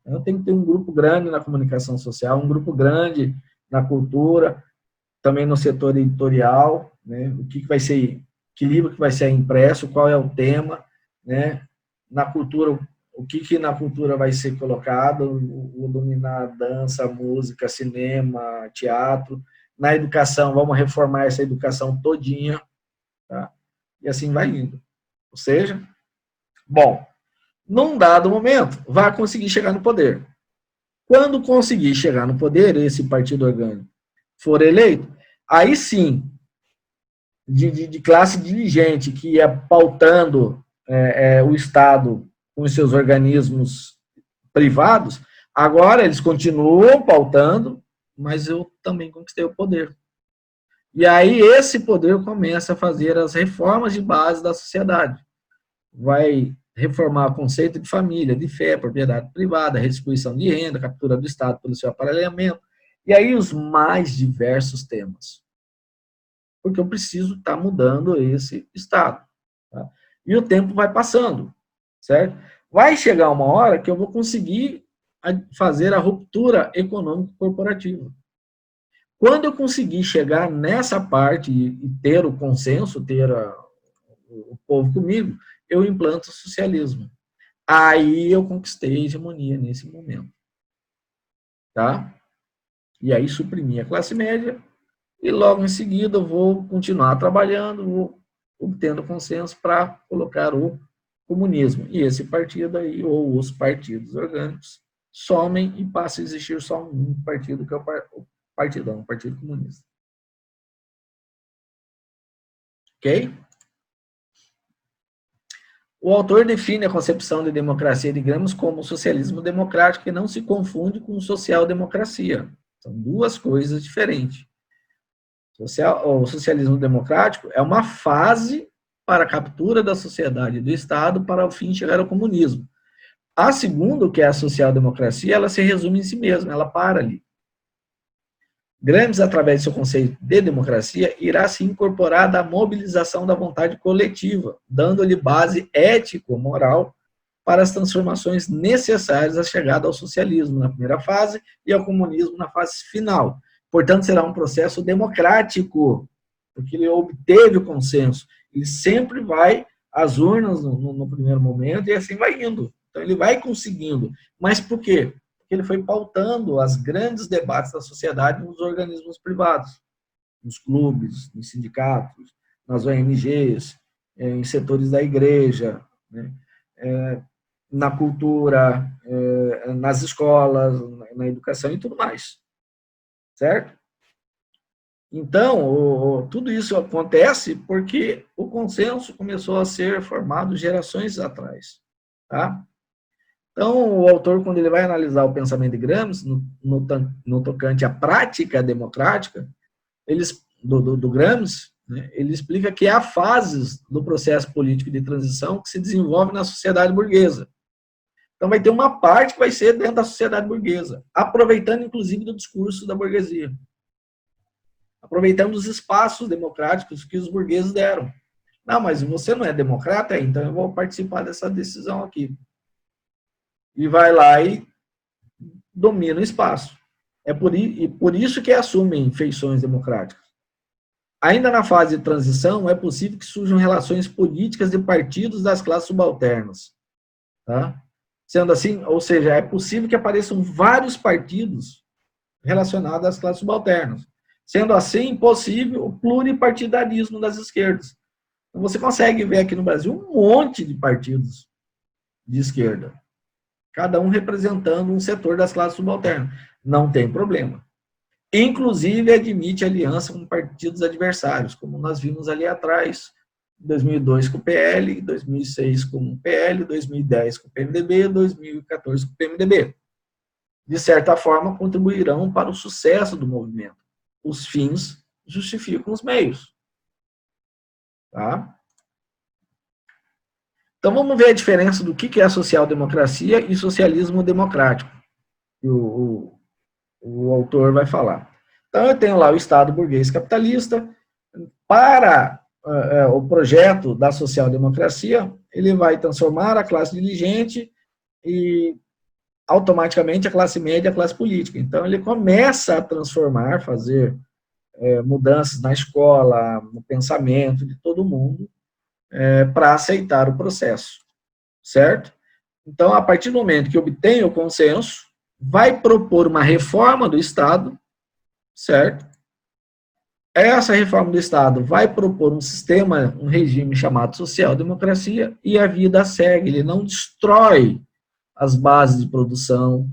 Eu tenho que ter um grupo grande na comunicação social, um grupo grande na cultura, também no setor editorial, né? O que vai ser, que livro que vai ser impresso, qual é o tema, né? Na cultura, o que na cultura vai ser colocado, o dominar dança, música, cinema, teatro. Na educação, vamos reformar essa educação todinha, tá? E assim vai indo. Ou seja, bom, num dado momento, vai conseguir chegar no poder. Quando conseguir chegar no poder, esse partido orgânico for eleito, aí sim, de classe dirigente que ia pautando o Estado com os seus organismos privados, agora eles continuam pautando, mas eu também conquistei o poder. E aí esse poder começa a fazer as reformas de base da sociedade. Vai reformar o conceito de família, de fé, propriedade privada, redistribuição de renda, captura do Estado pelo seu aparelhamento, e aí os mais diversos temas. Porque eu preciso estar mudando esse Estado. Tá? E o tempo vai passando, certo? Vai chegar uma hora que eu vou conseguir fazer a ruptura econômico-corporativa. Quando eu conseguir chegar nessa parte e ter o consenso, ter o povo comigo, eu implanto o socialismo. Aí eu conquistei a hegemonia nesse momento. Tá? E aí suprimi a classe média e logo em seguida eu vou continuar trabalhando, vou obtendo consenso para colocar o comunismo. E esse partido aí, ou os partidos orgânicos, somem e passa a existir só um partido, que é o Partidão, o Partido Comunista. Ok? O autor define a concepção de democracia de Gramsci como socialismo democrático que não se confunde com social-democracia. São duas coisas diferentes. O socialismo democrático é uma fase para a captura da sociedade e do Estado para, ao fim, chegar ao comunismo. A segunda, que é a social-democracia, ela se resume em si mesma, ela para ali. Gramsci, através do seu conceito de democracia, irá se incorporar da mobilização da vontade coletiva, dando-lhe base ético-moral para as transformações necessárias à chegada ao socialismo na primeira fase e ao comunismo na fase final. Portanto, será um processo democrático, porque ele obteve o consenso. Ele sempre vai às urnas no primeiro momento e assim vai indo. Então, ele vai conseguindo. Mas por quê? Porque ele foi pautando os grandes debates da sociedade nos organismos privados, nos clubes, nos sindicatos, nas ONGs, em setores da igreja, né? Na cultura, nas escolas, na educação e tudo mais. Certo? Então, tudo isso acontece porque o consenso começou a ser formado gerações atrás. Tá? Então, o autor, quando ele vai analisar o pensamento de Gramsci, no tocante à prática democrática, do Gramsci, né, ele explica que há fases do processo político de transição que se desenvolve na sociedade burguesa. Então, vai ter uma parte que vai ser dentro da sociedade burguesa, aproveitando, inclusive, do discurso da burguesia. Aproveitando os espaços democráticos que os burgueses deram. Não, mas você não é democrata? Então eu vou participar dessa decisão aqui. E vai lá e domina o espaço. Por isso que assumem feições democráticas. Ainda na fase de transição, é possível que surjam relações políticas de partidos das classes subalternas. Tá? Sendo assim, ou seja, é possível que apareçam vários partidos relacionados às classes subalternas. Sendo assim, possível o pluripartidarismo das esquerdas. Então, você consegue ver aqui no Brasil um monte de partidos de esquerda, cada um representando um setor das classes subalternas. Não tem problema. Inclusive, admite aliança com partidos adversários, como nós vimos ali atrás, 2002 com o PL, 2006 com o PL, 2010 com o PMDB, 2014 com o PMDB. De certa forma, contribuirão para o sucesso do movimento. Os fins justificam os meios. Tá? Então, vamos ver a diferença do que é a social-democracia e socialismo democrático, que o autor vai falar. Então, eu tenho lá o Estado burguês capitalista. Para o projeto da social-democracia, ele vai transformar a classe dirigente e automaticamente a classe média e a classe política. Então, ele começa a transformar, fazer mudanças na escola, no pensamento de todo mundo, para aceitar o processo, certo? Então, a partir do momento que obtém o consenso, vai propor uma reforma do Estado, certo? Essa reforma do Estado vai propor um sistema, um regime chamado social-democracia, e a vida segue. Ele não destrói as bases de produção,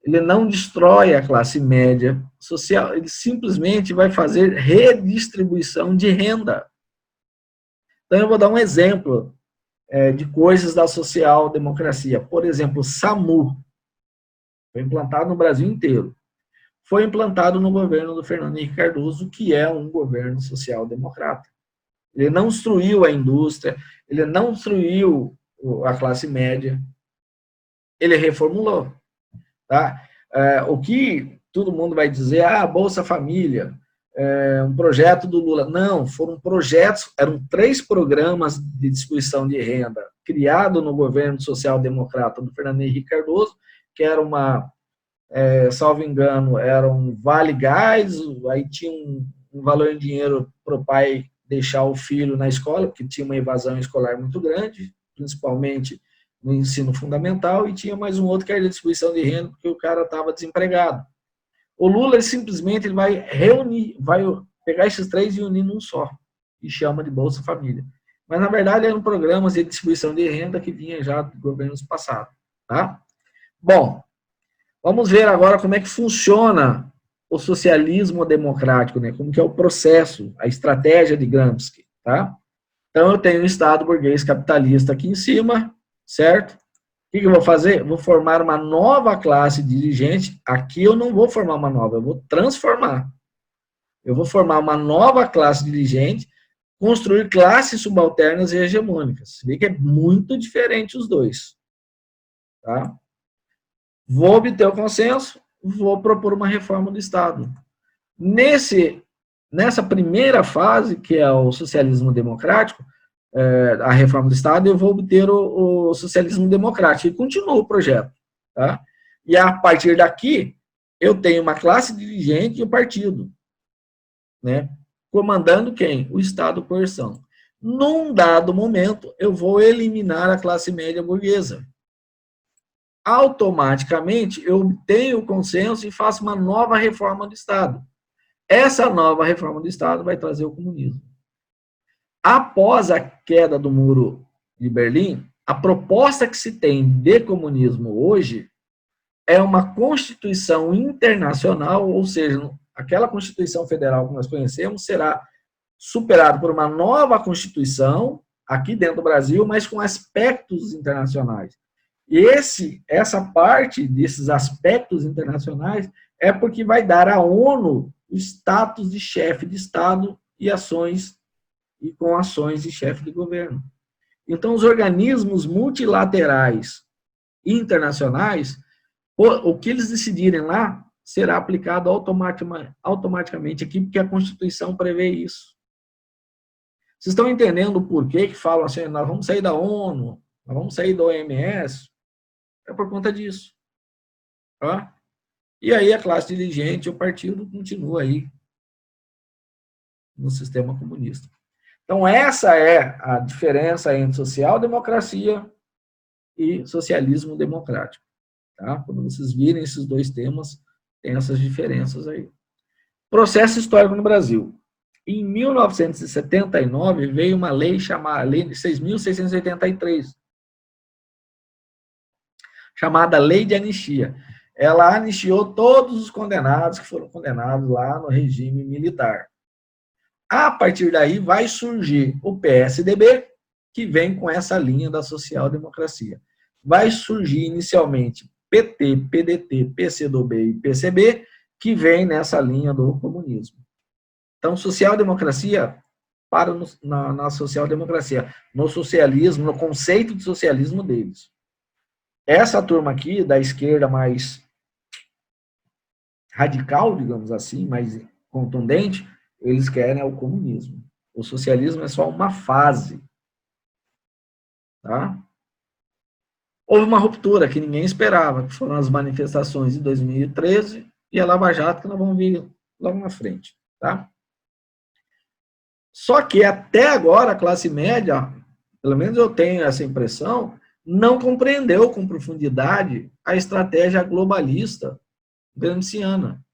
ele não destrói a classe média social, ele simplesmente vai fazer redistribuição de renda. Então, eu vou dar um exemplo de coisas da social-democracia. Por exemplo, o SAMU, foi implantado no Brasil inteiro. Foi implantado no governo do Fernando Henrique Cardoso, que é um governo social-democrata. Ele não destruiu a indústria, ele não destruiu a classe média, ele reformulou. Tá? O que todo mundo vai dizer, Bolsa Família, um projeto do Lula. Não, foram projetos, eram 3 programas de distribuição de renda criados no governo social-democrata do Fernando Henrique Cardoso, que era salvo engano, era um Vale Gás, aí tinha um valor em dinheiro para o pai deixar o filho na escola, porque tinha uma evasão escolar muito grande, principalmente no ensino fundamental, e tinha mais um outro que era de distribuição de renda, porque o cara estava desempregado. O Lula, ele simplesmente vai pegar esses 3 e unir num só, e chama de Bolsa Família. Mas, na verdade, eram programas de distribuição de renda que vinha já do governos passados. Tá? Bom, vamos ver agora como é que funciona o socialismo democrático, né? Como que é o processo, a estratégia de Gramsci. Tá? Então, eu tenho um Estado burguês capitalista aqui em cima, certo? O que eu vou fazer? Vou formar uma nova classe dirigente. Aqui eu não vou formar uma nova, eu vou transformar. Eu vou formar uma nova classe dirigente, construir classes subalternas e hegemônicas. Você vê que é muito diferente os dois. Tá? Vou obter o consenso, vou propor uma reforma do Estado. Nessa primeira fase, que é o socialismo democrático, a reforma do Estado, eu vou obter o socialismo democrático, e continuo o projeto. Tá? E a partir daqui, eu tenho uma classe dirigente e o partido, né? Comandando quem? O Estado-coerção. Num dado momento, eu vou eliminar a classe média burguesa. Automaticamente, eu obtenho o consenso e faço uma nova reforma do Estado. Essa nova reforma do Estado vai trazer o comunismo. Após a queda do Muro de Berlim, a proposta que se tem de comunismo hoje é uma Constituição internacional, ou seja, aquela Constituição Federal que nós conhecemos será superada por uma nova Constituição, aqui dentro do Brasil, mas com aspectos internacionais. E essa parte desses aspectos internacionais é porque vai dar à ONU o status de chefe de Estado e com ações de chefe de governo. Então, os organismos multilaterais internacionais, o que eles decidirem lá, será aplicado automaticamente aqui, porque a Constituição prevê isso. Vocês estão entendendo o porquê que falam assim, nós vamos sair da ONU, nós vamos sair da OMS? É por conta disso. Tá? E aí a classe dirigente, o partido, continua aí no sistema comunista. Então, essa é a diferença entre social-democracia e socialismo democrático. Tá? Quando vocês virem esses dois temas, tem essas diferenças aí. Processo histórico no Brasil. Em 1979, veio uma lei chamada Lei 6.683, chamada Lei de Anistia. Ela anistiou todos os condenados que foram condenados lá no regime militar. A partir daí vai surgir o PSDB, que vem com essa linha da social-democracia. Vai surgir inicialmente PT, PDT, PCdoB e PCB, que vem nessa linha do comunismo. Então, social-democracia para na social-democracia, no socialismo, no conceito de socialismo deles. Essa turma aqui, da esquerda mais radical, digamos assim, mais contundente, eles querem o comunismo. O socialismo é só uma fase. Tá? Houve uma ruptura que ninguém esperava, que foram as manifestações de 2013 e a Lava Jato, que nós vamos ver logo na frente. Tá? Só que até agora a classe média, pelo menos eu tenho essa impressão, não compreendeu com profundidade a estratégia globalista gramsciana.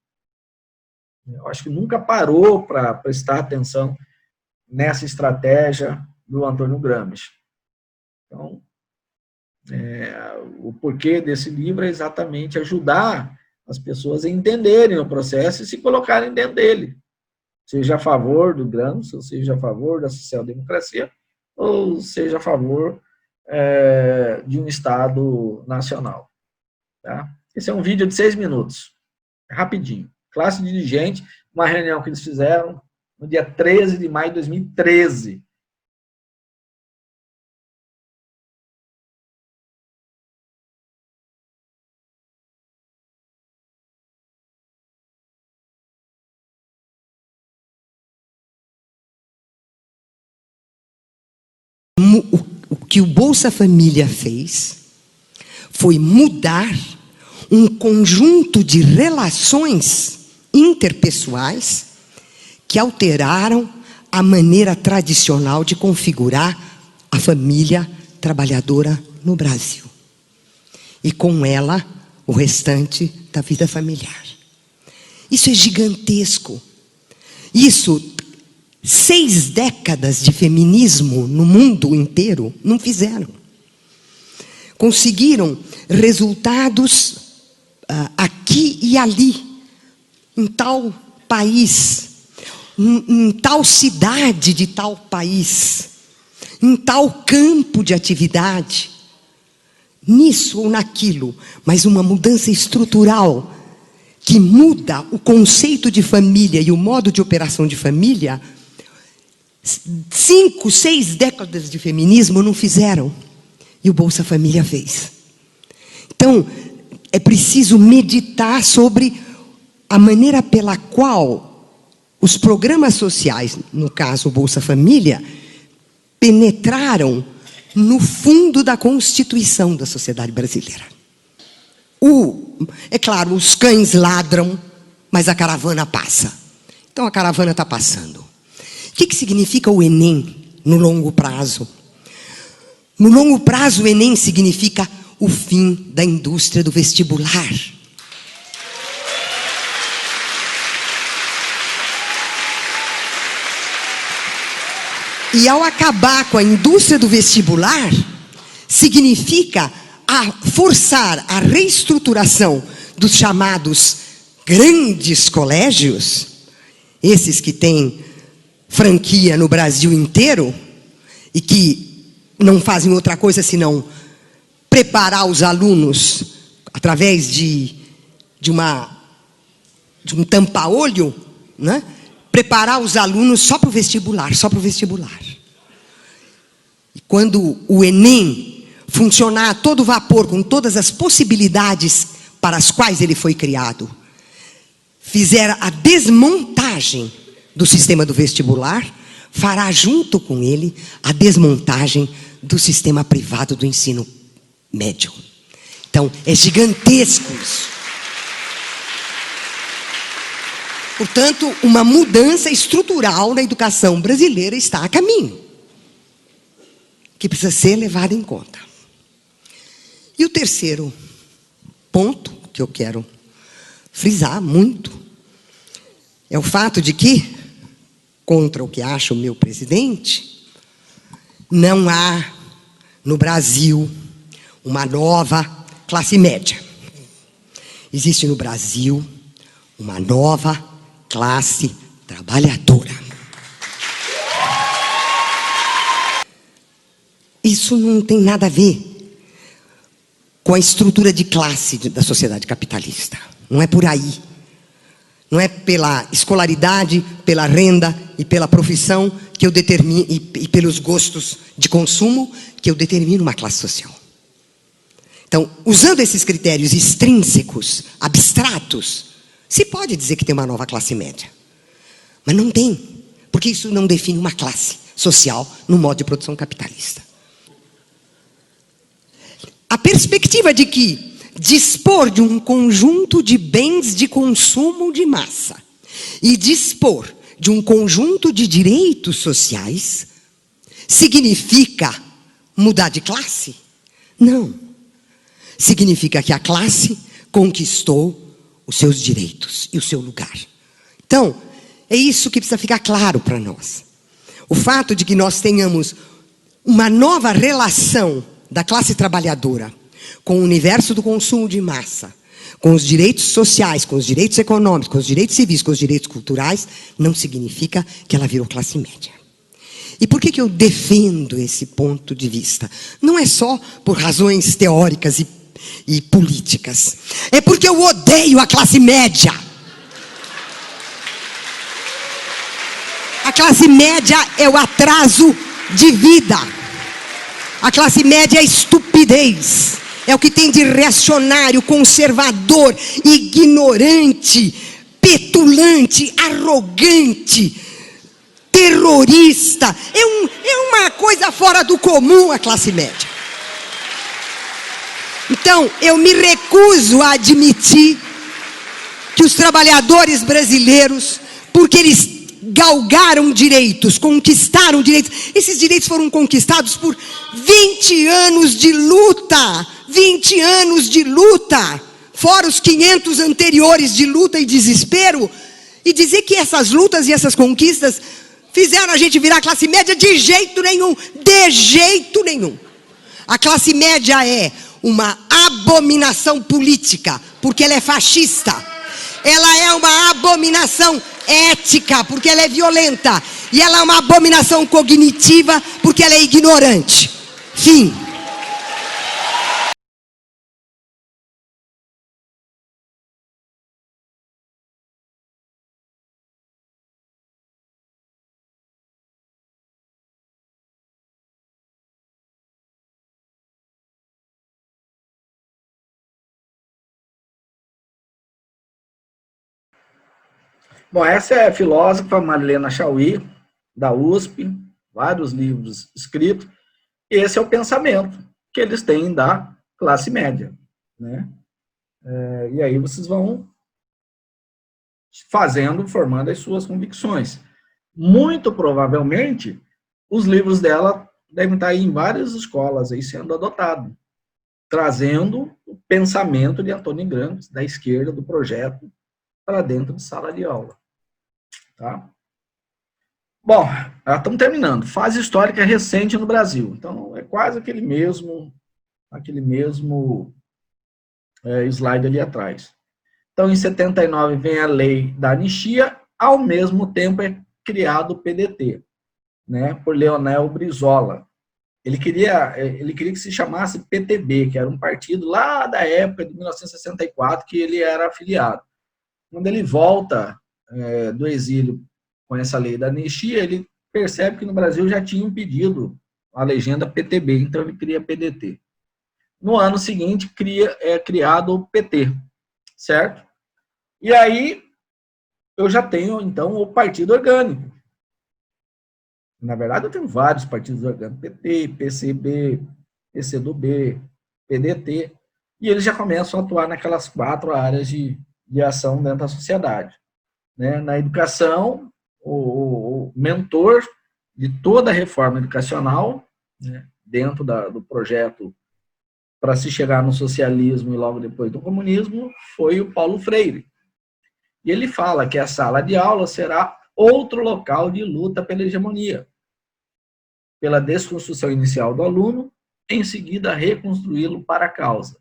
Eu acho que nunca parou para prestar atenção nessa estratégia do Antônio Gramsci. Então, o porquê desse livro é exatamente ajudar as pessoas a entenderem o processo e se colocarem dentro dele. Seja a favor do Gramsci, ou seja a favor da social-democracia, ou seja a favor de um Estado nacional. Tá? Esse é um vídeo de 6 minutos. Rapidinho. Classe dirigente, uma reunião que eles fizeram no dia 13 de maio de 2013. O que o Bolsa Família fez foi mudar um conjunto de relações interpessoais que alteraram a maneira tradicional de configurar a família trabalhadora no Brasil. E com ela, o restante da vida familiar. Isso é gigantesco. Isso, 6 décadas de feminismo no mundo inteiro não fizeram. Conseguiram resultados aqui e ali, em tal país, em tal cidade de tal país, em tal campo de atividade, nisso ou naquilo, mas uma mudança estrutural que muda o conceito de família e o modo de operação de família. 5, 6 décadas de feminismo não fizeram, e o Bolsa Família fez. Então, é preciso meditar sobre a maneira pela qual os programas sociais, no caso Bolsa Família, penetraram no fundo da constituição da sociedade brasileira. É claro, os cães ladram, mas a caravana passa. Então a caravana está passando. O que significa o Enem no longo prazo? No longo prazo, o Enem significa o fim da indústria do vestibular. E ao acabar com a indústria do vestibular, significa forçar a reestruturação dos chamados grandes colégios, esses que têm franquia no Brasil inteiro, e que não fazem outra coisa senão preparar os alunos através de um tampa-olho, né? Preparar os alunos só para o vestibular, só para o vestibular. E quando o Enem funcionar a todo vapor, com todas as possibilidades para as quais ele foi criado, fizer a desmontagem do sistema do vestibular, fará junto com ele a desmontagem do sistema privado do ensino médio. Então, é gigantesco isso. Portanto, uma mudança estrutural na educação brasileira está a caminho, que precisa ser levada em conta. E o terceiro ponto que eu quero frisar muito é o fato de que, contra o que acha o meu presidente, não há no Brasil uma nova classe média. Existe no Brasil uma nova classe trabalhadora. Isso não tem nada a ver com a estrutura de classe da sociedade capitalista. Não é por aí. Não é pela escolaridade, pela renda e pela profissão que eu determino, e pelos gostos de consumo, que eu determino uma classe social. Então, usando esses critérios extrínsecos, abstratos, se pode dizer que tem uma nova classe média. Mas não tem, porque isso não define uma classe social no modo de produção capitalista. A perspectiva de que dispor de um conjunto de bens de consumo de massa e dispor de um conjunto de direitos sociais significa mudar de classe? Não. Significa que a classe conquistou os seus direitos e o seu lugar. Então, é isso que precisa ficar claro para nós. O fato de que nós tenhamos uma nova relação da classe trabalhadora com o universo do consumo de massa, com os direitos sociais, com os direitos econômicos, com os direitos civis, com os direitos culturais, não significa que ela virou classe média. E por que eu defendo esse ponto de vista? Não é só por razões teóricas e políticas. É porque eu odeio a classe média. A classe média é o atraso de vida. A classe média é a estupidez. É o que tem de reacionário, conservador, ignorante, petulante, arrogante, terrorista. É uma coisa fora do comum a classe média. Então, eu me recuso a admitir que os trabalhadores brasileiros, porque eles galgaram direitos, conquistaram direitos, esses direitos foram conquistados por 20 anos de luta, 20 anos de luta, fora os 500 anteriores de luta e desespero, e dizer que essas lutas e essas conquistas fizeram a gente virar classe média de jeito nenhum, de jeito nenhum. A classe média é uma abominação política, porque ela é fascista. Ela é uma abominação ética, porque ela é violenta. E ela é uma abominação cognitiva, porque ela é ignorante. Fim. Bom, essa é a filósofa Marilena Chaui, da USP, vários livros escritos. Esse é o pensamento que eles têm da classe média, né? E aí vocês vão formando as suas convicções. Muito provavelmente, os livros dela devem estar em várias escolas aí sendo adotados, trazendo o pensamento de Antônio Gramsci, da esquerda, do projeto, para dentro de sala de aula. Tá? Bom, estamos terminando. Fase histórica recente no Brasil. Então, é quase aquele mesmo slide ali atrás. Então, em 79 vem a lei da anistia, ao mesmo tempo é criado o PDT, né, por Leonel Brizola. Ele queria que se chamasse PTB, que era um partido lá da época de 1964 que ele era afiliado. Quando ele volta do exílio com essa lei da anistia, ele percebe que no Brasil já tinham pedido a legenda PTB, então ele cria PDT. No ano seguinte, é criado o PT, certo? E aí, eu já tenho, então, o partido orgânico. Na verdade, eu tenho vários partidos orgânicos, PT, PCB, PCdoB, PDT, e eles já começam a atuar naquelas 4 áreas de ação dentro da sociedade. Né? Na educação, o mentor de toda a reforma educacional, né, dentro do projeto para se chegar no socialismo e logo depois do comunismo, foi o Paulo Freire. E ele fala que a sala de aula será outro local de luta pela hegemonia, pela desconstrução inicial do aluno, em seguida reconstruí-lo para a causa.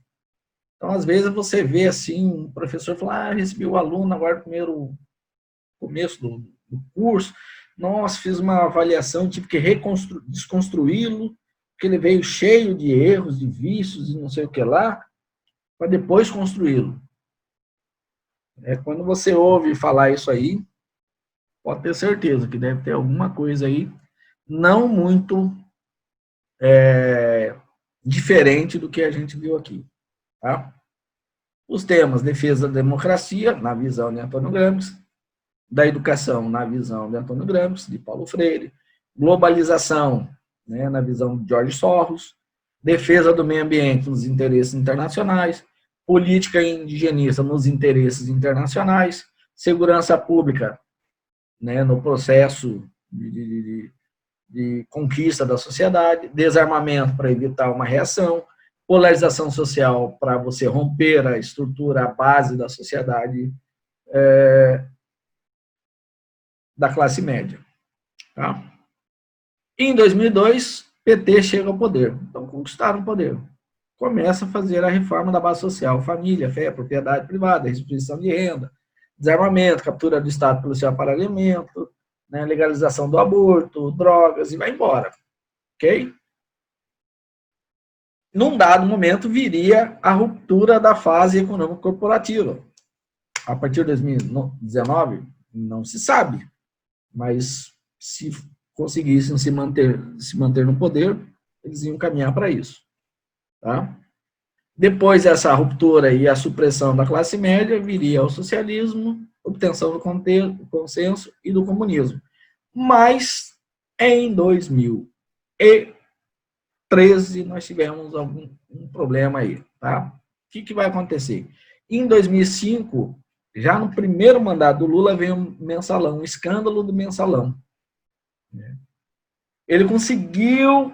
Então, às vezes, você vê assim, um professor falar, recebi o aluno agora no começo do curso, nossa, fiz uma avaliação, tive que desconstruí-lo, porque ele veio cheio de erros, de vícios e não sei o que lá, para depois construí-lo. Quando você ouve falar isso aí, pode ter certeza que deve ter alguma coisa aí não muito diferente do que a gente viu aqui. Tá? Os temas: defesa da democracia, na visão de Antônio Gramsci, da educação, na visão de Antônio Gramsci, de Paulo Freire, globalização, né, na visão de George Soros, defesa do meio ambiente nos interesses internacionais, política indigenista nos interesses internacionais, segurança pública, né, no processo de conquista da sociedade, desarmamento para evitar uma reação, polarização social para você romper a estrutura, a base da sociedade da classe média. Tá? Em 2002, PT chega ao poder. Então, conquistaram o poder. Começa a fazer a reforma da base social, família, fé, propriedade privada, restituição de renda, desarmamento, captura do Estado policial para alimento, né, legalização do aborto, drogas, e vai embora. Ok? Num dado momento, viria a ruptura da fase econômica corporativa. A partir de 2019, não se sabe, mas se conseguissem se manter no poder, eles iam caminhar para isso. Tá? Depois dessa ruptura e a supressão da classe média, viria o socialismo, obtenção do consenso e do comunismo. Mas, em 2013, nós tivemos um problema aí. Tá? O que vai acontecer? Em 2005, já no primeiro mandato do Lula, veio um mensalão, um escândalo do mensalão. Ele conseguiu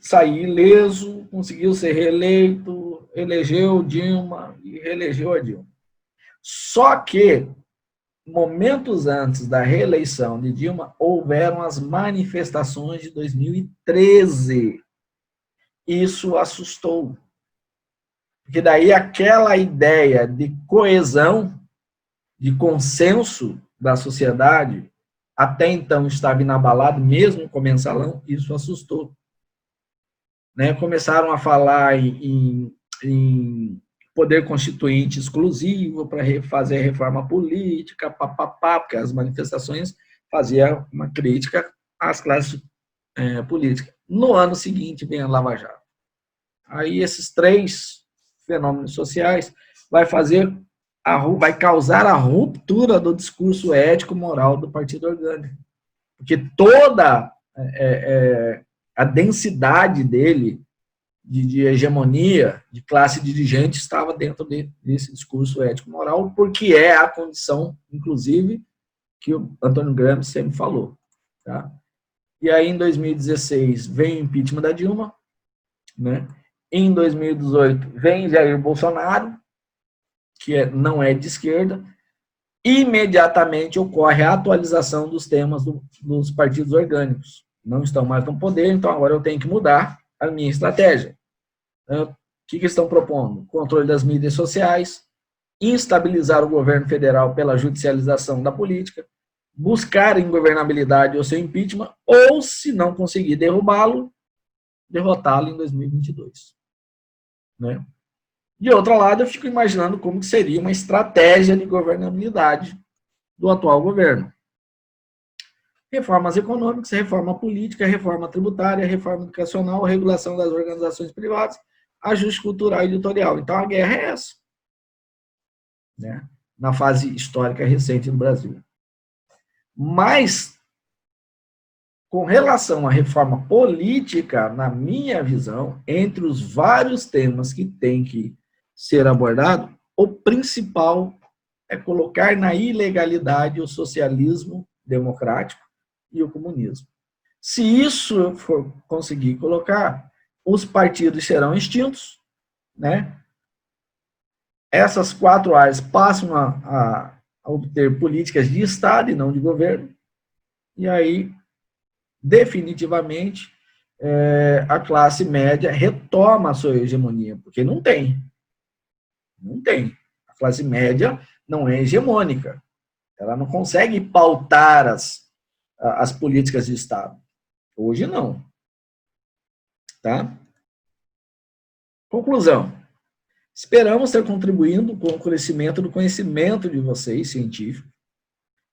sair ileso, conseguiu ser reeleito, elegeu Dilma e reelegeu a Dilma. Só que, momentos antes da reeleição de Dilma, houveram as manifestações de 2013. Isso assustou. Porque daí aquela ideia de coesão, de consenso da sociedade, até então estava inabalado, mesmo com o mensalão, isso assustou. Né? Começaram a falar em poder constituinte exclusivo para fazer a reforma política, porque as manifestações faziam uma crítica às classes políticas. No ano seguinte, vem a Lava Jato. Aí esses 3 fenômenos sociais vai fazer vai causar a ruptura do discurso ético-moral do partido orgânico. Porque toda a densidade dele, de hegemonia, de classe dirigente, estava dentro desse discurso ético-moral, porque é a condição, inclusive, que o Antônio Gramsci sempre falou. Tá? E aí, em 2016, vem o impeachment da Dilma, né? Em 2018, vem Jair Bolsonaro, que não é de esquerda, imediatamente ocorre a atualização dos temas dos partidos orgânicos. Não estão mais no poder, então agora eu tenho que mudar a minha estratégia. O que estão propondo? Controle das mídias sociais, instabilizar o governo federal pela judicialização da política, buscar ingovernabilidade ou seu impeachment, ou, se não conseguir derrubá-lo, derrotá-lo em 2022. Né? De outro lado, eu fico imaginando como seria uma estratégia de governabilidade do atual governo. Reformas econômicas, reforma política, reforma tributária, reforma educacional, regulação das organizações privadas, ajuste cultural e editorial. Então, a guerra é essa, né? Na fase histórica recente do Brasil. Mas, com relação à reforma política, na minha visão, entre os vários temas que tem que ser abordado, o principal é colocar na ilegalidade o socialismo democrático e o comunismo. Se isso for conseguir colocar, os partidos serão extintos, né? Essas 4 áreas passam a obter políticas de Estado e não de governo, e aí, definitivamente, a classe média retoma a sua hegemonia, porque não tem. Não tem. A classe média não é hegemônica. Ela não consegue pautar as políticas de Estado. Hoje não. Tá? Conclusão. Esperamos ter contribuído com o crescimento do conhecimento de vocês, científicos,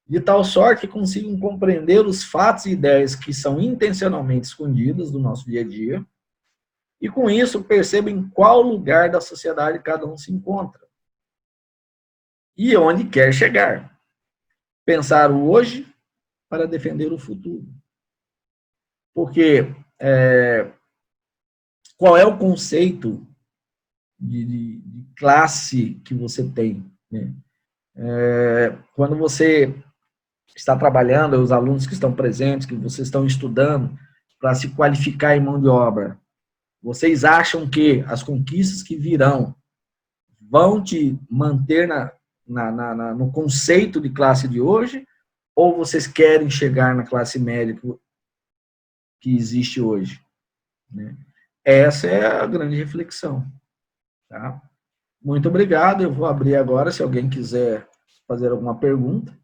de tal sorte que consigam compreender os fatos e ideias que são intencionalmente escondidos do nosso dia a dia, e com isso percebam em qual lugar da sociedade cada um se encontra e onde quer chegar. Pensar o hoje para defender o futuro. Porque qual é o conceito de classe que você tem? Né? Quando você está trabalhando, os alunos que estão presentes, que vocês estão estudando para se qualificar em mão de obra, vocês acham que as conquistas que virão vão te manter no conceito de classe de hoje, ou vocês querem chegar na classe média que existe hoje? Né? Essa é a grande reflexão. Tá? Muito obrigado, eu vou abrir agora, se alguém quiser fazer alguma pergunta.